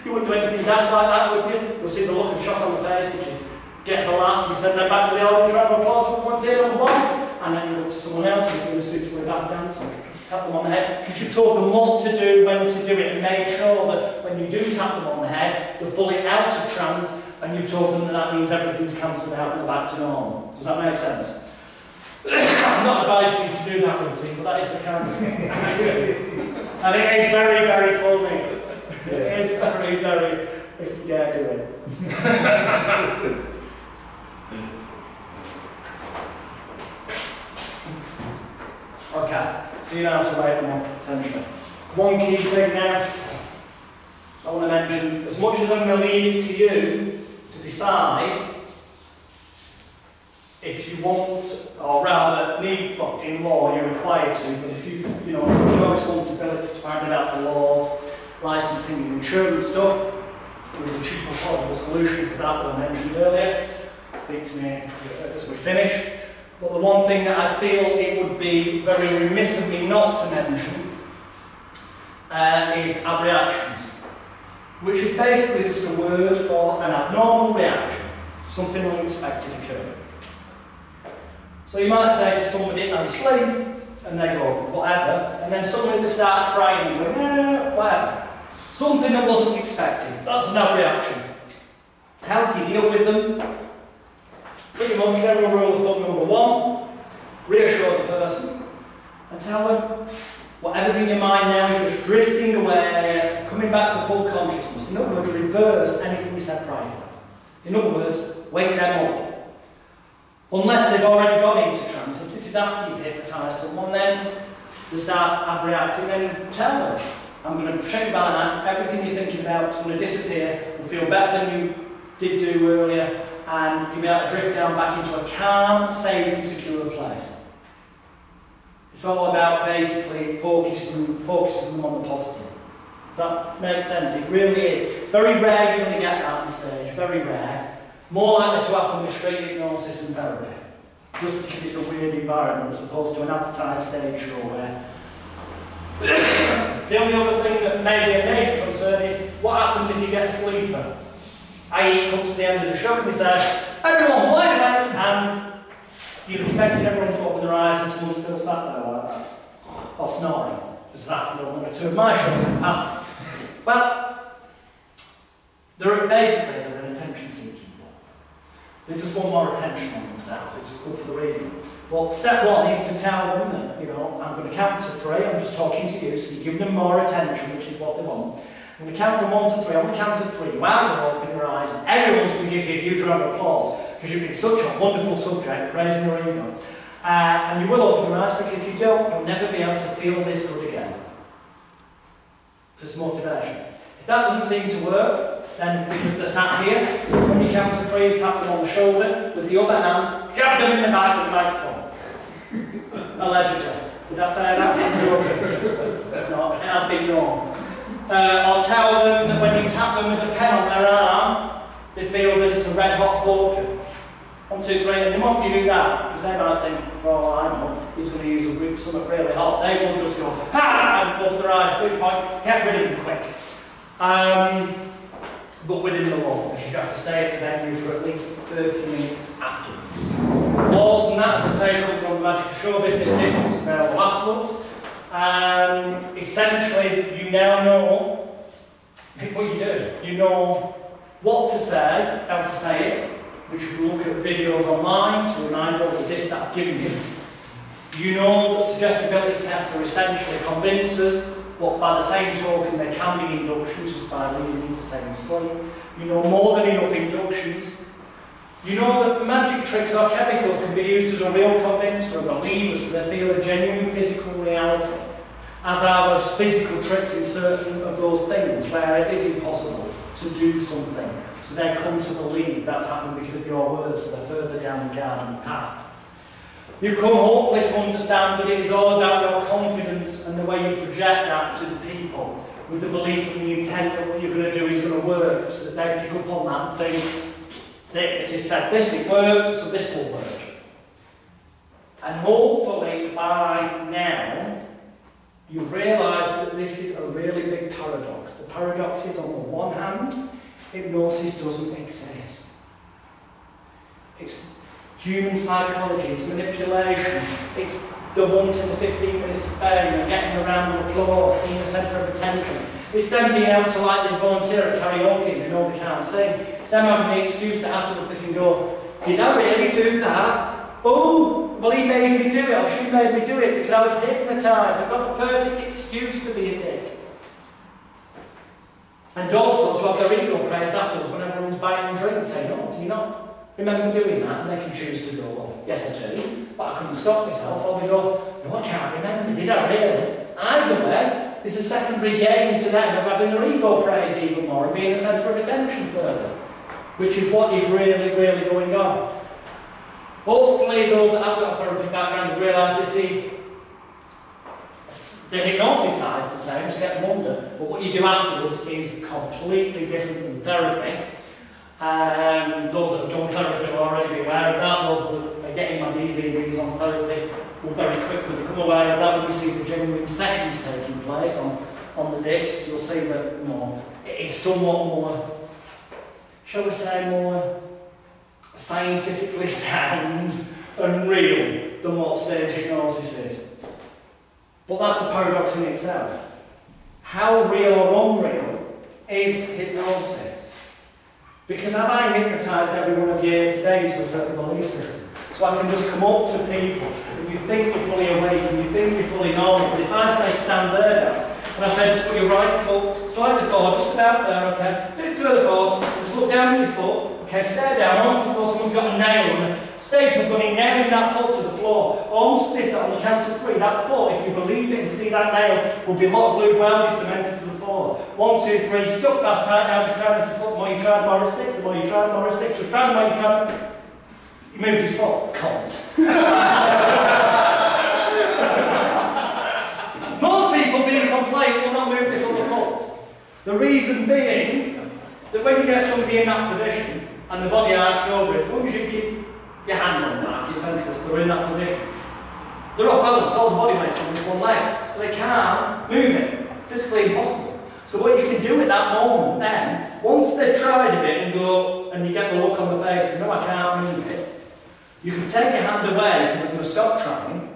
You wouldn't do anything daft like that, would you? You'll see the look of shock on the face, which is gets a laugh, you send them back to the audience, round of applause for one tail on the bottom, and then you look to someone else who's doing a suitable back dancer, tap them on the head, because you've told them what to do, when to do it, and made sure that when you do tap them on the head, they're fully out of trance, and you've told them that that means everything's cancelled out and they're back to normal. Does that make sense? I'm not advising you to do that routine, but that is the kind of thing I do. And it is very, very funny. It is very, very, if you dare do it. Okay, so you know how to write them off, essentially. One key thing now, I want to mention, as much as I'm going to leave it to you to decide if you want, or rather, need, well, in law you're required to, but if you've, your responsibility to find out the laws, licensing and insurance stuff, there is a cheap affordable solution to that I mentioned earlier. Speak to me as we finish. But the one thing that I feel it would be very remiss of me not to mention is abreactions, which is basically just a word for an abnormal reaction, something unexpected occurring. So you might say to somebody, I'm asleep, and they go, whatever, and then suddenly they start crying and go, whatever. Something that wasn't expected. That's an abreaction. How do you deal with them? Pretty much general rule of thumb number 1, reassure the person and tell them Whatever's in your mind now is just drifting away, coming back to full consciousness. In other words, reverse anything you said prior to that. In other words, wake them up. Unless they've already gone into trance. If this is after you've hypnotised someone, then they start reacting, then tell them, I'm going to shake you by the hand, everything you're thinking about is going to disappear, you'll feel better than you did do earlier, and you'll be able to drift down back into a calm, safe and secure place. It's all about basically focusing them on the positive. Does that make sense? It really is. Very rare you're going to get that on stage, very rare. More likely to happen with straight hypnosis and therapy. Just because it's a weird environment as opposed to an advertised stage show where the only other thing that may be a major concern is what happens if you get a sleeper. I.e. comes to the end of the show and he says, everyone wide awake, and you're expecting everyone to open their eyes and someone's still sat there like that. Or snoring. Because that's one or two of my shows in the past. Well, they're an attention seeking. They just want more attention on themselves. It's good for the reading. Well, step one is to tell them that, you know, I'm going to count to 3, I'm just talking to you, so you're giving them more attention, which is what they want. I'm going to count from 1 to 3, on the count of 3, while you open your eyes, and everyone's going to give you a huge round of applause, because you've been such a wonderful subject, praising your ego. And you will open your eyes, because if you don't, you'll never be able to feel this good again. Just motivation. If that doesn't seem to work, then because they're sat here, when you count to 3, tap them on the shoulder, with the other hand, jab them in the back with the microphone. Allegedly. Did I say that? I'm joking. No, it has been known. I'll tell them that when you tap them with a pen on their arm, they feel that it's a red hot poker. 1, 2, 3, and the moment you do that, because they might think, for all I know, he's going to use something really hot, they will just go, ha! And open their eyes, at which point, get rid of them quick. But within the law, because you have to stay at the venue for at least 30 minutes afterwards. Laws and that, as I say, covered on the Magic Show Business Distance, available afterwards. Essentially, you now know what you do. You know what to say, how to say it, which you can look at videos online to remind you of the disc that I've given you. You know that suggestibility tests are essentially convincers, but by the same token, there can be inductions just by leading into saying sleep. You know more than enough inductions. You know that magic tricks or chemicals can be used as a real convincer and believer, so they feel a genuine physical reality, as are those physical tricks in certain of those things where it is impossible to do something. So they come to believe that's happened because of your words, so they're further down the garden path. You've come hopefully to understand that it is all about your confidence and the way you project that to the people, with the belief and the intent that what you're going to do is going to work, so that they pick up on that and think, it is said this, it worked, so this will work. And hopefully by now, you've realised that this is a really big paradox. The paradox is, on the one hand, hypnosis doesn't exist. It's human psychology, it's manipulation, it's the wanting the 15 minutes of fame and getting a round of applause, being the centre of attention. It's them being able to like the volunteer at karaoke and they know they can't sing. It's them having the excuse that afterwards they can go, did I really do that? Oh, well he made me do it, or she made me do it because I was hypnotised. I've got the perfect excuse to be a dick. And also to have their ego praised afterwards when everyone's buying them drinks, saying, oh, do you not remember doing that? And they can choose to go, well, yes I do, but I couldn't stop myself. Or they go, no, I can't remember, did I really? Either way, it's a secondary gain to them of having their ego praised even more and being the centre of attention further, which is what is really, really going on. Hopefully those that have got a therapy background realise this is, the hypnosis side is the same, to get them under, but what you do afterwards is completely different than therapy. Those that have done therapy will already be aware of that. Those that are getting my DVDs on therapy will very quickly become aware of that when we see the genuine sessions taking place on the disc. You'll see that it is somewhat more, shall we say, more scientifically sound and real than what stage hypnosis is. But that's the paradox in itself. How real or unreal is hypnosis? Because have I hypnotised every one of you here today into a certain belief system? So I can just come up to people, and you think you're fully awake, and you think you're fully normal. But if I say stand there, guys, and I say just put your right foot slightly forward, just about there, okay? A bit further forward, just look down at your foot, okay? Stare down, almost as though someone's got a nail and a staple gunning, nailing that foot to the floor. Almost stiff that on the count of 3. That foot, if you believe it and see that nail, will be a lot of blue welded cemented to the floor. 1, 2, 3, stuck fast, tight now, just try to lift your foot. The more you try, the more it sticks. The more you try, the more it sticks. Just try, the more you try. He moved his foot. Can't. Most people being compliant will not move this other foot. The reason being that when you get somebody in that position and the body arched over it, as long as you keep your hand on the back, your centrist, they're in that position. They're off balance, all the body weight's on this one leg, so they can't move it. Physically impossible. So what you can do at that moment then, once they've tried a bit and go, and you get the look on the face, and no, I can't move it, you can take your hand away because they're going to stop trying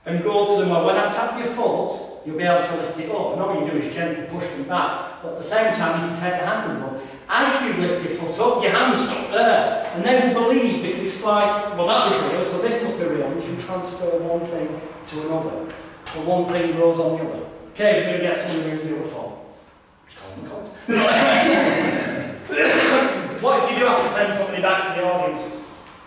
and go to them, well, when I tap your foot, you'll be able to lift it up. And all you do is gently push them back. But at the same time, you can take the hand and go. As you lift your foot up, your hand's stuck there. And then you believe, because it's like, well, that was real, so this must be real. And you can transfer one thing to another. So one thing grows on the other. Occasionally, you get someone who's the other foot. Just call them a cult. What if you do have to send somebody back to the audience?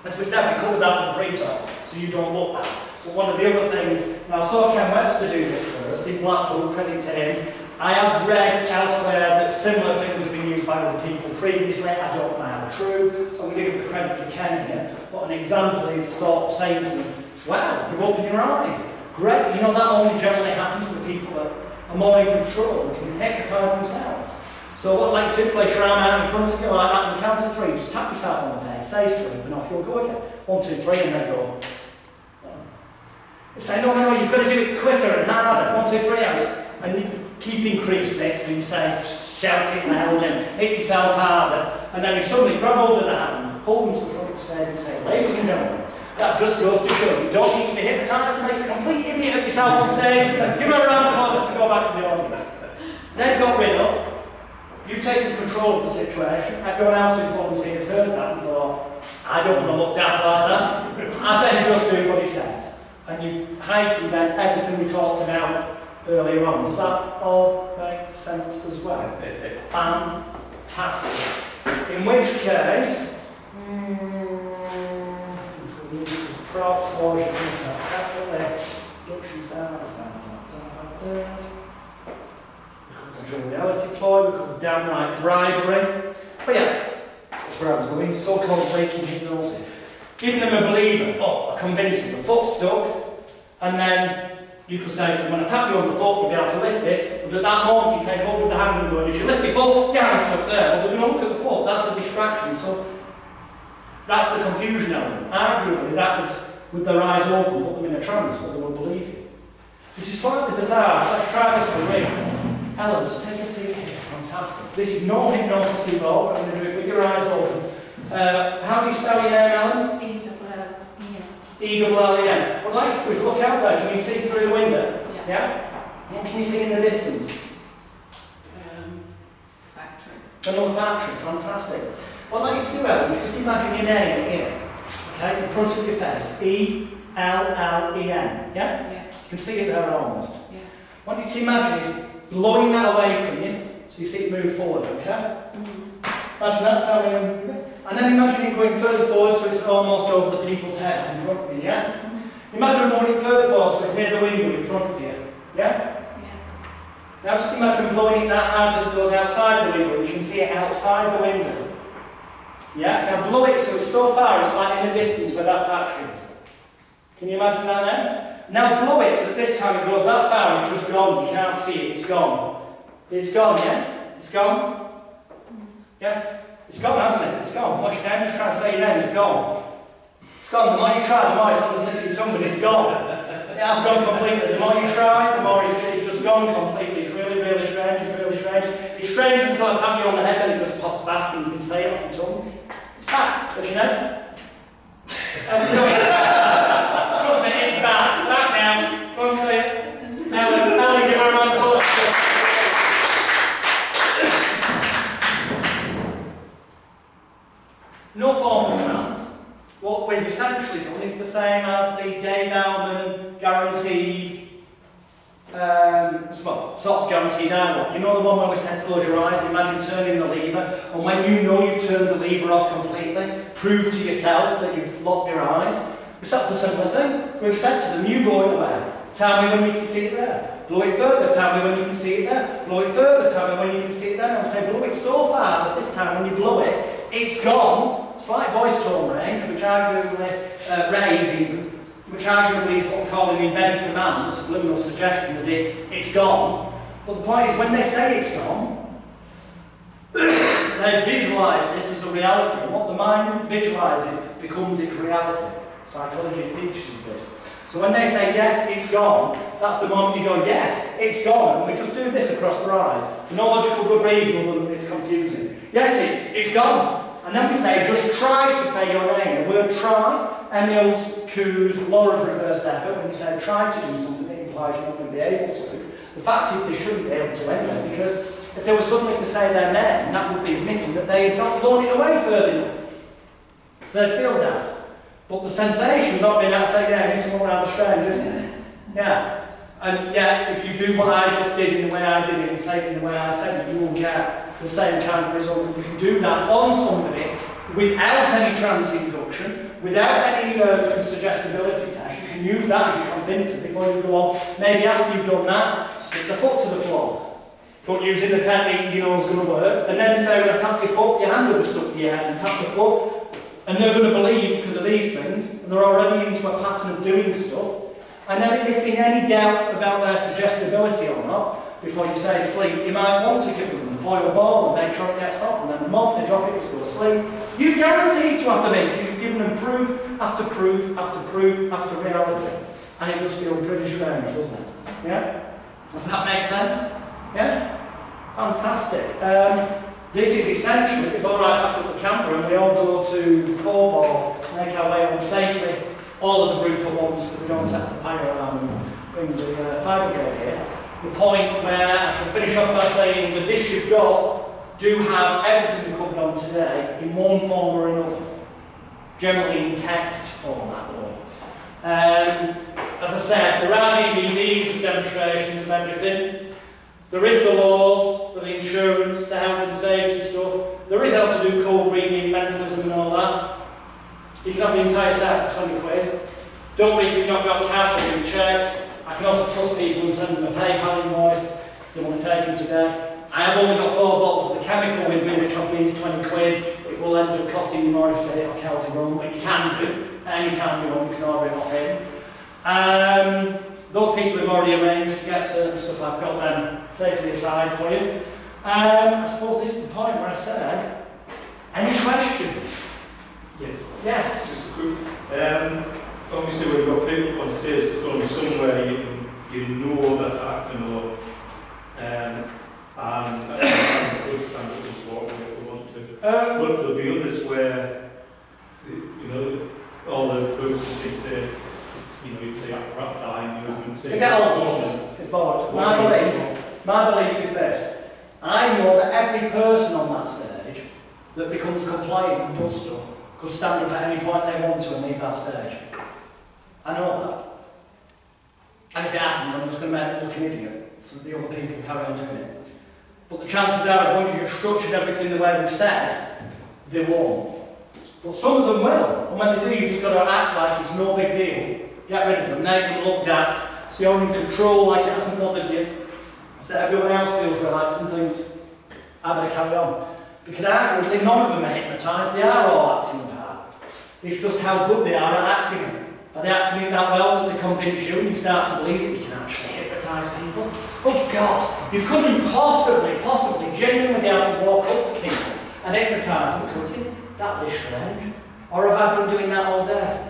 As we said, we covered that in the pre-talk, so you don't look bad. But one of the other things, now I saw Ken Webster do this for us, in Blackpool, credit to him. I have read elsewhere that similar things have been used by other people previously. I don't know how true, so I'm going to give the credit to Ken here. But an example is sort of saying to them, wow, you've opened your eyes. Great, you know, that only generally happens to the people that are more in control and can hypnotise themselves. So what I'd like you to do, place your arm out in front of you like that on the count of 3, just tap yourself on the face, say sleep, and off you'll go again. 1, 2, 3, and then go. You say, no, you've got to do it quicker and harder. 1, 2, 3, and you keep increasing it, so you say, shout it loud and hit yourself harder, and then you suddenly grab hold of the hand, pull them to the front of the stage and say, ladies and gentlemen, that just goes to show you don't need to be hypnotised to make a complete idiot of yourself on stage. Give her a round of applause to go back to the audience. They've got rid of. You've taken control of the situation. Everyone else who's volunteered has heard that and thought, I don't want to look daft like that. I better just do what he says. And you've heightened then everything we talked about earlier on. Does that all make sense as well? Fantastic. In which case, props, motion, separately, inductions down, reality ploy, we covered downright bribery. But yeah, that's where I was going. So-called waking hypnosis. Giving them a believer, a convincing, the foot stuck, and then you could say to them, when I tap you on the foot, you'll be able to lift it, but at that moment you take hold of the hand and go, and if you lift your foot, your hand's stuck there. Well, they're going to look at the foot, that's a distraction. So that's the confusion element. Arguably, that is with their eyes open, put them in a trance, but they will believe you. Which is slightly bizarre. Let's try this for real. Ellen, just take a seat here. Fantastic. This is no hypnosis involved. I'm going to do it with your eyes open. How do you spell your name, Ellen? E-double-L-E-N. E-double-L-E-N. What I'd like to do is look out there. Can you see through the window? Yeah. What can you see in the distance? Factory. Another factory. Fantastic. What I'd like you to do, Ellen, is just imagine your name here. Okay, in front of your face. E-L-L-E-N. Yeah? Yeah. You can see it there almost. Yeah. What I want you to imagine is blowing that away from you, so you see it move forward, okay? Imagine that, and then imagine it going further forward so it's almost over the people's heads in front of you, yeah? Imagine blowing it further forward so it's near the window in front of you, yeah? Now just imagine blowing it that hard that it goes outside the window and you can see it outside the window. Yeah? Now blow it so it's so far it's like in the distance where that factory is. Can you imagine that now? Now blow it so that this time it goes that far, it's just gone, you can't see it, it's gone. It's gone, yeah? It's gone? Yeah? It's gone, hasn't it? It's gone. What's your name? Just try to say your name, it's gone. It's gone. The more you try, the more it's on the tip of your tongue, but it's gone. It has gone completely. The more you try, the more it's just gone completely. It's really, really strange, it's really strange. It's strange until I tap you on the head and it just pops back and you can say it off your tongue. It's back. What's your name? Trust me, it's back. It's back now. Go and say it. Ellen, give her a round of applause. No formal trance. What we've essentially same as the Dave Alman guaranteed, well, sort of guaranteed hour. You know the one where we said close your eyes, imagine turning the lever, and when you know you've turned the lever off completely, prove to yourself that you've locked your eyes. We set up a similar thing. We've said to them, you blow it away. Tell me when you can see it there. Blow it further, tell me when you can see it there. Blow it further, tell me when you can see it there. And I'll say, blow it so far that this time when you blow it, it's gone. Slight voice tone range, which arguably raise even, which arguably is what we call an embedded command, subliminal suggestion that it's gone. But the point is, when they say it's gone, they visualise this as a reality. And what the mind visualises becomes its reality. Psychology teaches us this. So when they say, yes, it's gone, that's the moment you go, yes, it's gone. And we just do this across their eyes. For no logical good reason other than it's confusing. Yes, it's gone. And then we say, just try to say your name. The word try, Emil's, Q's, Laura's reversed effort. When you say try to do something, it implies you're not going to be able to. The fact is they shouldn't be able to anyway, because if they were suddenly to say their name, that would be admitting that they had not blown it away further enough. So they'd feel that. But the sensation of not being able to say yeah, is somewhat rather strange, isn't it? Yeah. And yeah, if you do what I just did in the way I did it and say it in the way I said it, you will get the same kind of result. You can do that on somebody without any trance induction, without any suggestibility test. You can use that as your convincer before you go on. Maybe after you've done that, stick the foot to the floor. But using the technique you know is going to work. And then say, when I tap your foot, your hand will be stuck to your head, and tap the foot. And they're going to believe because of these things, and they're already into a pattern of doing stuff. And then if in any doubt about their suggestibility or not, before you say sleep, you might want to give them the foil ball and make sure it gets off, and then the moment they drop it, just go to sleep. You guarantee to have them in, because you've given them proof after proof after proof after reality. And it does feel pretty strange, doesn't it? Yeah? Does that make sense? Yeah? Fantastic. This is essentially, if I write back up the camera and we all go to the pole ball, make our way home safely, all as a group at once, because we don't set the fire alarm and bring the fire brigade here. The point where I shall finish up by saying the dish you've got do have everything we covered on today in one form or another, generally in text format. As I said, there are DVDs of demonstrations of everything. There is the laws for the insurance, the health and safety stuff. There is how to do cold reading, mentalism and all that. You can have the entire set for 20 quid. Don't worry if you've not got cash or do checks. I can also trust people and send them a PayPal invoice if they want to take them today. I have only got 4 bottles of the chemical with me, which means 20 quid. It will end up costing you more if you get it off Caldi Rum, but you can do. Anytime you want, you can order it off him. Those people have already arranged to get certain stuff. I've got them safely aside for you. I suppose this is the point where I said, any questions? Yes. Yes. Just a quick. Obviously, we've got people on stage. There's going to be somewhere you know that acting or and good stand up walk if they want to. But there'll be others where all the books that they say. You say eye movement. Forget all of those. It's bollocks. My belief is this. I know that every person on that stage that becomes compliant and does stuff could stand up at any point they want to and leave that stage. I know that. And if it happens, I'm just going to make them look an idiot so that the other people carry on doing it. But the chances are, as long as you've structured everything the way we've said, they won't. But some of them will. And when they do, you've just got to act like it's no big deal. Get rid of them, make them look daft, so you're in control like it hasn't bothered you. So that everyone else feels relaxed and thinks, I better carry on. Because actually none of them are hypnotised, they are all acting the part. It's just how good they are at acting it. Are they acting it that well that they convince you and you start to believe that you can actually hypnotise people? Oh God, you couldn't possibly, genuinely be able to walk up to people and hypnotise them, could you? That'd be strange. Or have I been doing that all day?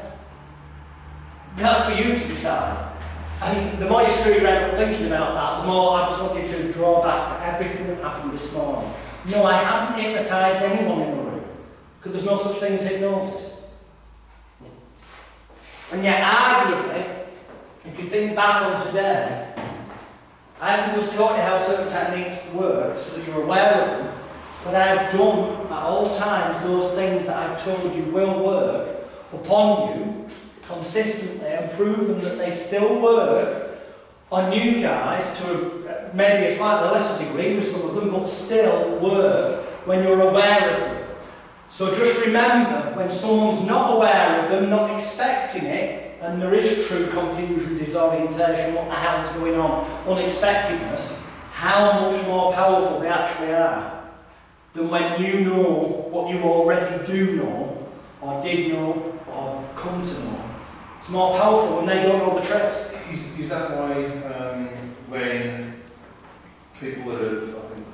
That's for you to decide. And the more you screw your head up thinking about that, the more I just want you to draw back to everything that happened this morning. No, I haven't hypnotised anyone in the room, because there's no such thing as hypnosis. And yet, arguably, if you think back on today, I haven't just taught you how certain techniques work so that you're aware of them, but I have done at all times those things that I've told you will work upon you, consistently and prove them that they still work on you guys to maybe a slightly lesser degree with some of them, but still work when you're aware of them. So just remember, when someone's not aware of them, not expecting it, and there is true confusion, disorientation, what the hell's going on, unexpectedness, how much more powerful they actually are than when you know what you already do know, or did know, or come to know. It's more powerful when they don't know the tricks. Is that why when people that have, I think,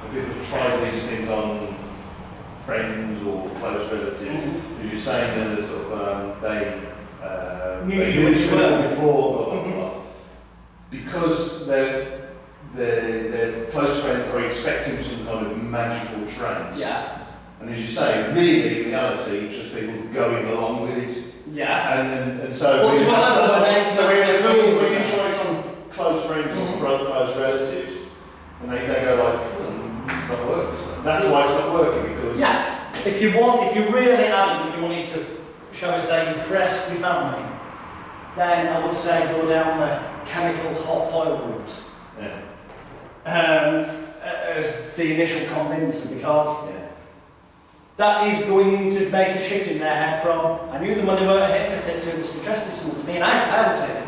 when people have tried these things on friends or close relatives, as you're saying, then there's sort of, they knew which were before, blah, blah, blah. Because their close friends are expecting some kind of magical trance. Yeah. And as you say, really, in reality, it's just people going along with it. Yeah. And so, when you try it on close friends or close relatives, and they go like, it's not worked. That's why it's not working, because... Yeah. If you're really adamant you wanting to, shall we say, impress your family, then I would say go down the chemical hot foil route. Yeah. As the initial convincer, because that is going to make a shift in their head from, I knew them when they were a hypnotist who suggested something to me and I felt it.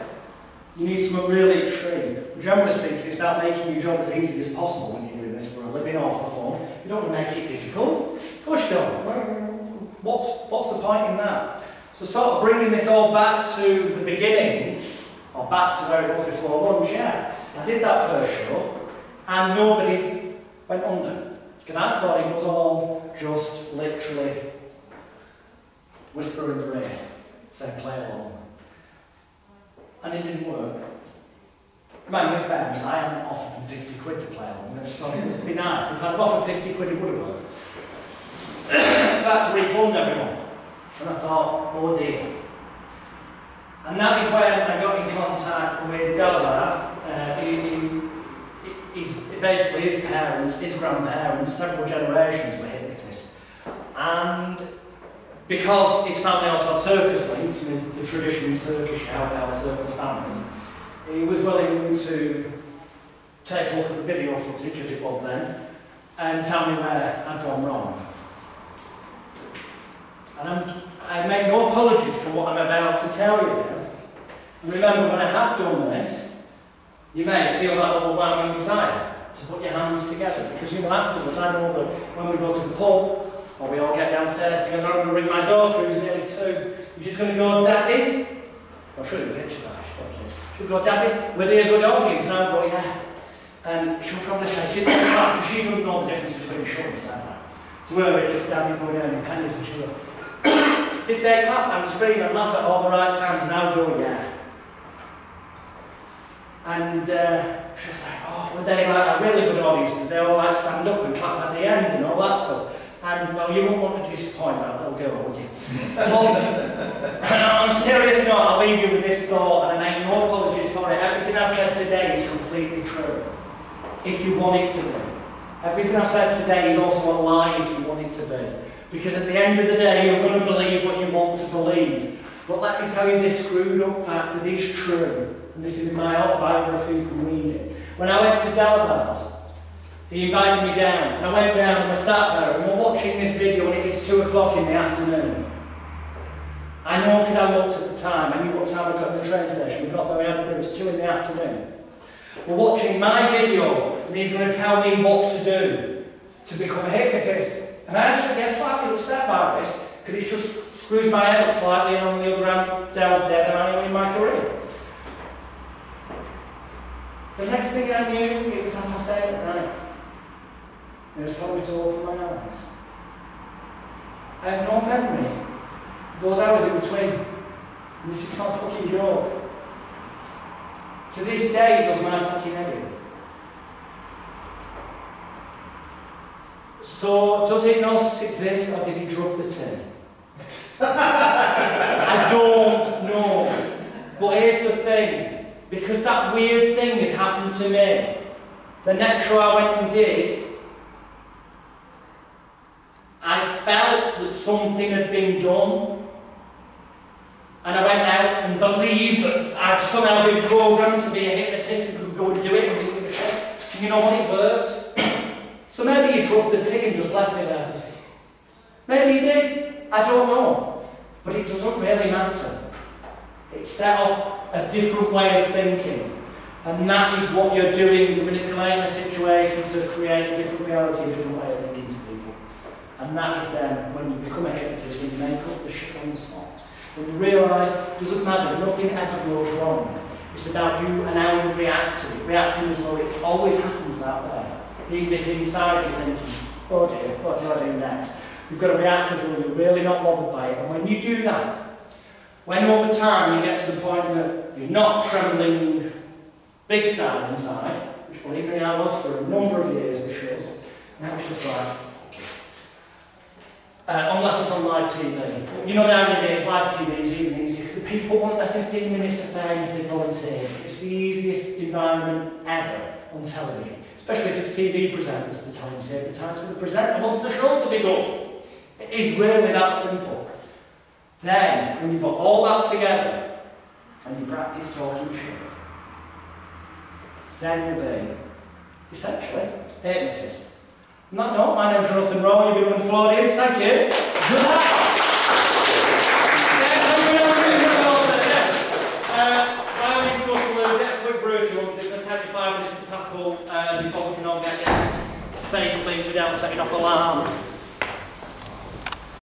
You need something really extreme. Generally speaking, it's about making your job as easy as possible when you're doing this for a living or for fun. You don't want to make it difficult. Of course you don't. What's the point in that? So sort of bringing this all back to the beginning, or back to where it was before lunch, yeah. I did that first show, and nobody went under. And I thought it was all just literally whisper in the rain, say play along. And it didn't work. Man, with fairness, I hadn't offered them 50 quid to play along. I just thought it would be nice. If I'd offered 50 quid, it would have worked. So I had to refund everyone. And I thought, oh dear. And that is when I got in contact with Delaware. Basically his parents, his grandparents, several generations were hypnotists. And because his family also had circus links, and the traditional circus cowbell circus families, he was willing to take a look at the video footage, as it was then, and tell me where I'd gone wrong. And I make no apologies for what I'm about to tell you. And remember, when I have done this, you may feel that overwhelming desire to put your hands together, because afterwards I know that when we go to the pub, or we all get downstairs together, I'm going to ring my daughter who's nearly 2, and she's going to go, Daddy, I'll show you the picture of that, she'll go, Daddy, were they a good audience? And I'll go, yeah. And she'll probably say, she doesn't know the difference between short and sad. To her it's just Daddy going earning pennies, and she'll go, did they clap and scream and laugh at all the right times? And I'll go, yeah. And she'll say, oh, were they like a really good audience? Did they all like stand up and clap at the end and all that stuff? And well, you won't want to disappoint that little girl, would you? On a serious note, I'll leave you with this thought, and I make no apologies for it. Everything I've said today is completely true, if you want it to be. Everything I've said today is also a lie if you want it to be. Because at the end of the day, you're going to believe what you want to believe. But let me tell you this screwed up fact that is true. And this is in my autobiography, you can read it. When I went to Delavar's, he invited me down, and I went down and I sat there, and we're watching this video, and it's 2 o'clock in the afternoon. I know because I looked at the time, I knew what time I got to the train station. We got there, it was 2 in the afternoon. We're watching my video, and he's going to tell me what to do to become a hypnotist. And I actually get slightly upset by this, because it just screws my head up slightly, and on the other hand, I was dead and I'm in my career. The next thing I knew, it was 8:30 at night. It was telling me to open my eyes. I have no memory of those hours in between. And this is not a fucking joke. To this day, it does my fucking head in. So, does hypnosis exist, or did he drug the tin? I don't know. But here's the thing. Because that weird thing had happened to me, the next show I went and did, I felt that something had been done, And I went out and believed that I'd somehow been programmed to be a hypnotist and could go and do it and didn't give a shit. And you know what, it worked. So maybe he drugged the tick and just left me there for me. Maybe he did, I don't know. But it doesn't really matter. It set off a different way of thinking. And that is what you're doing. You're manipulating a situation to create a different reality, a different way of thinking to people. And that is then when you become a hypnotist, when you make up the shit on the spot. When you realise it doesn't matter, nothing ever goes wrong. It's about you and how you react to it. Reacting as though it always happens out there. Even if inside you're thinking, oh dear, what do I do next? You've got to react as though you're really not bothered by it. And when you do that, when over time you get to the point that you're not trembling big style inside, which believe me I was for a number of years with shows, and I was just like, fuck it. Unless it's on live TV. You know nowadays live TV is even easier. The people want their 15 minutes of fame if they volunteer. It's the easiest environment ever on television. Especially if it's TV presenters at the times here, the times for the presenter wants the show to be good. It is really that simple. Then, when you put all that together, and you practice talking shit, then you'll be, essentially, a hypnotist. On that note, my name's Jonathan Rowe, you've been one of the audience, thank you. Before we can all get in safely without setting off alarms.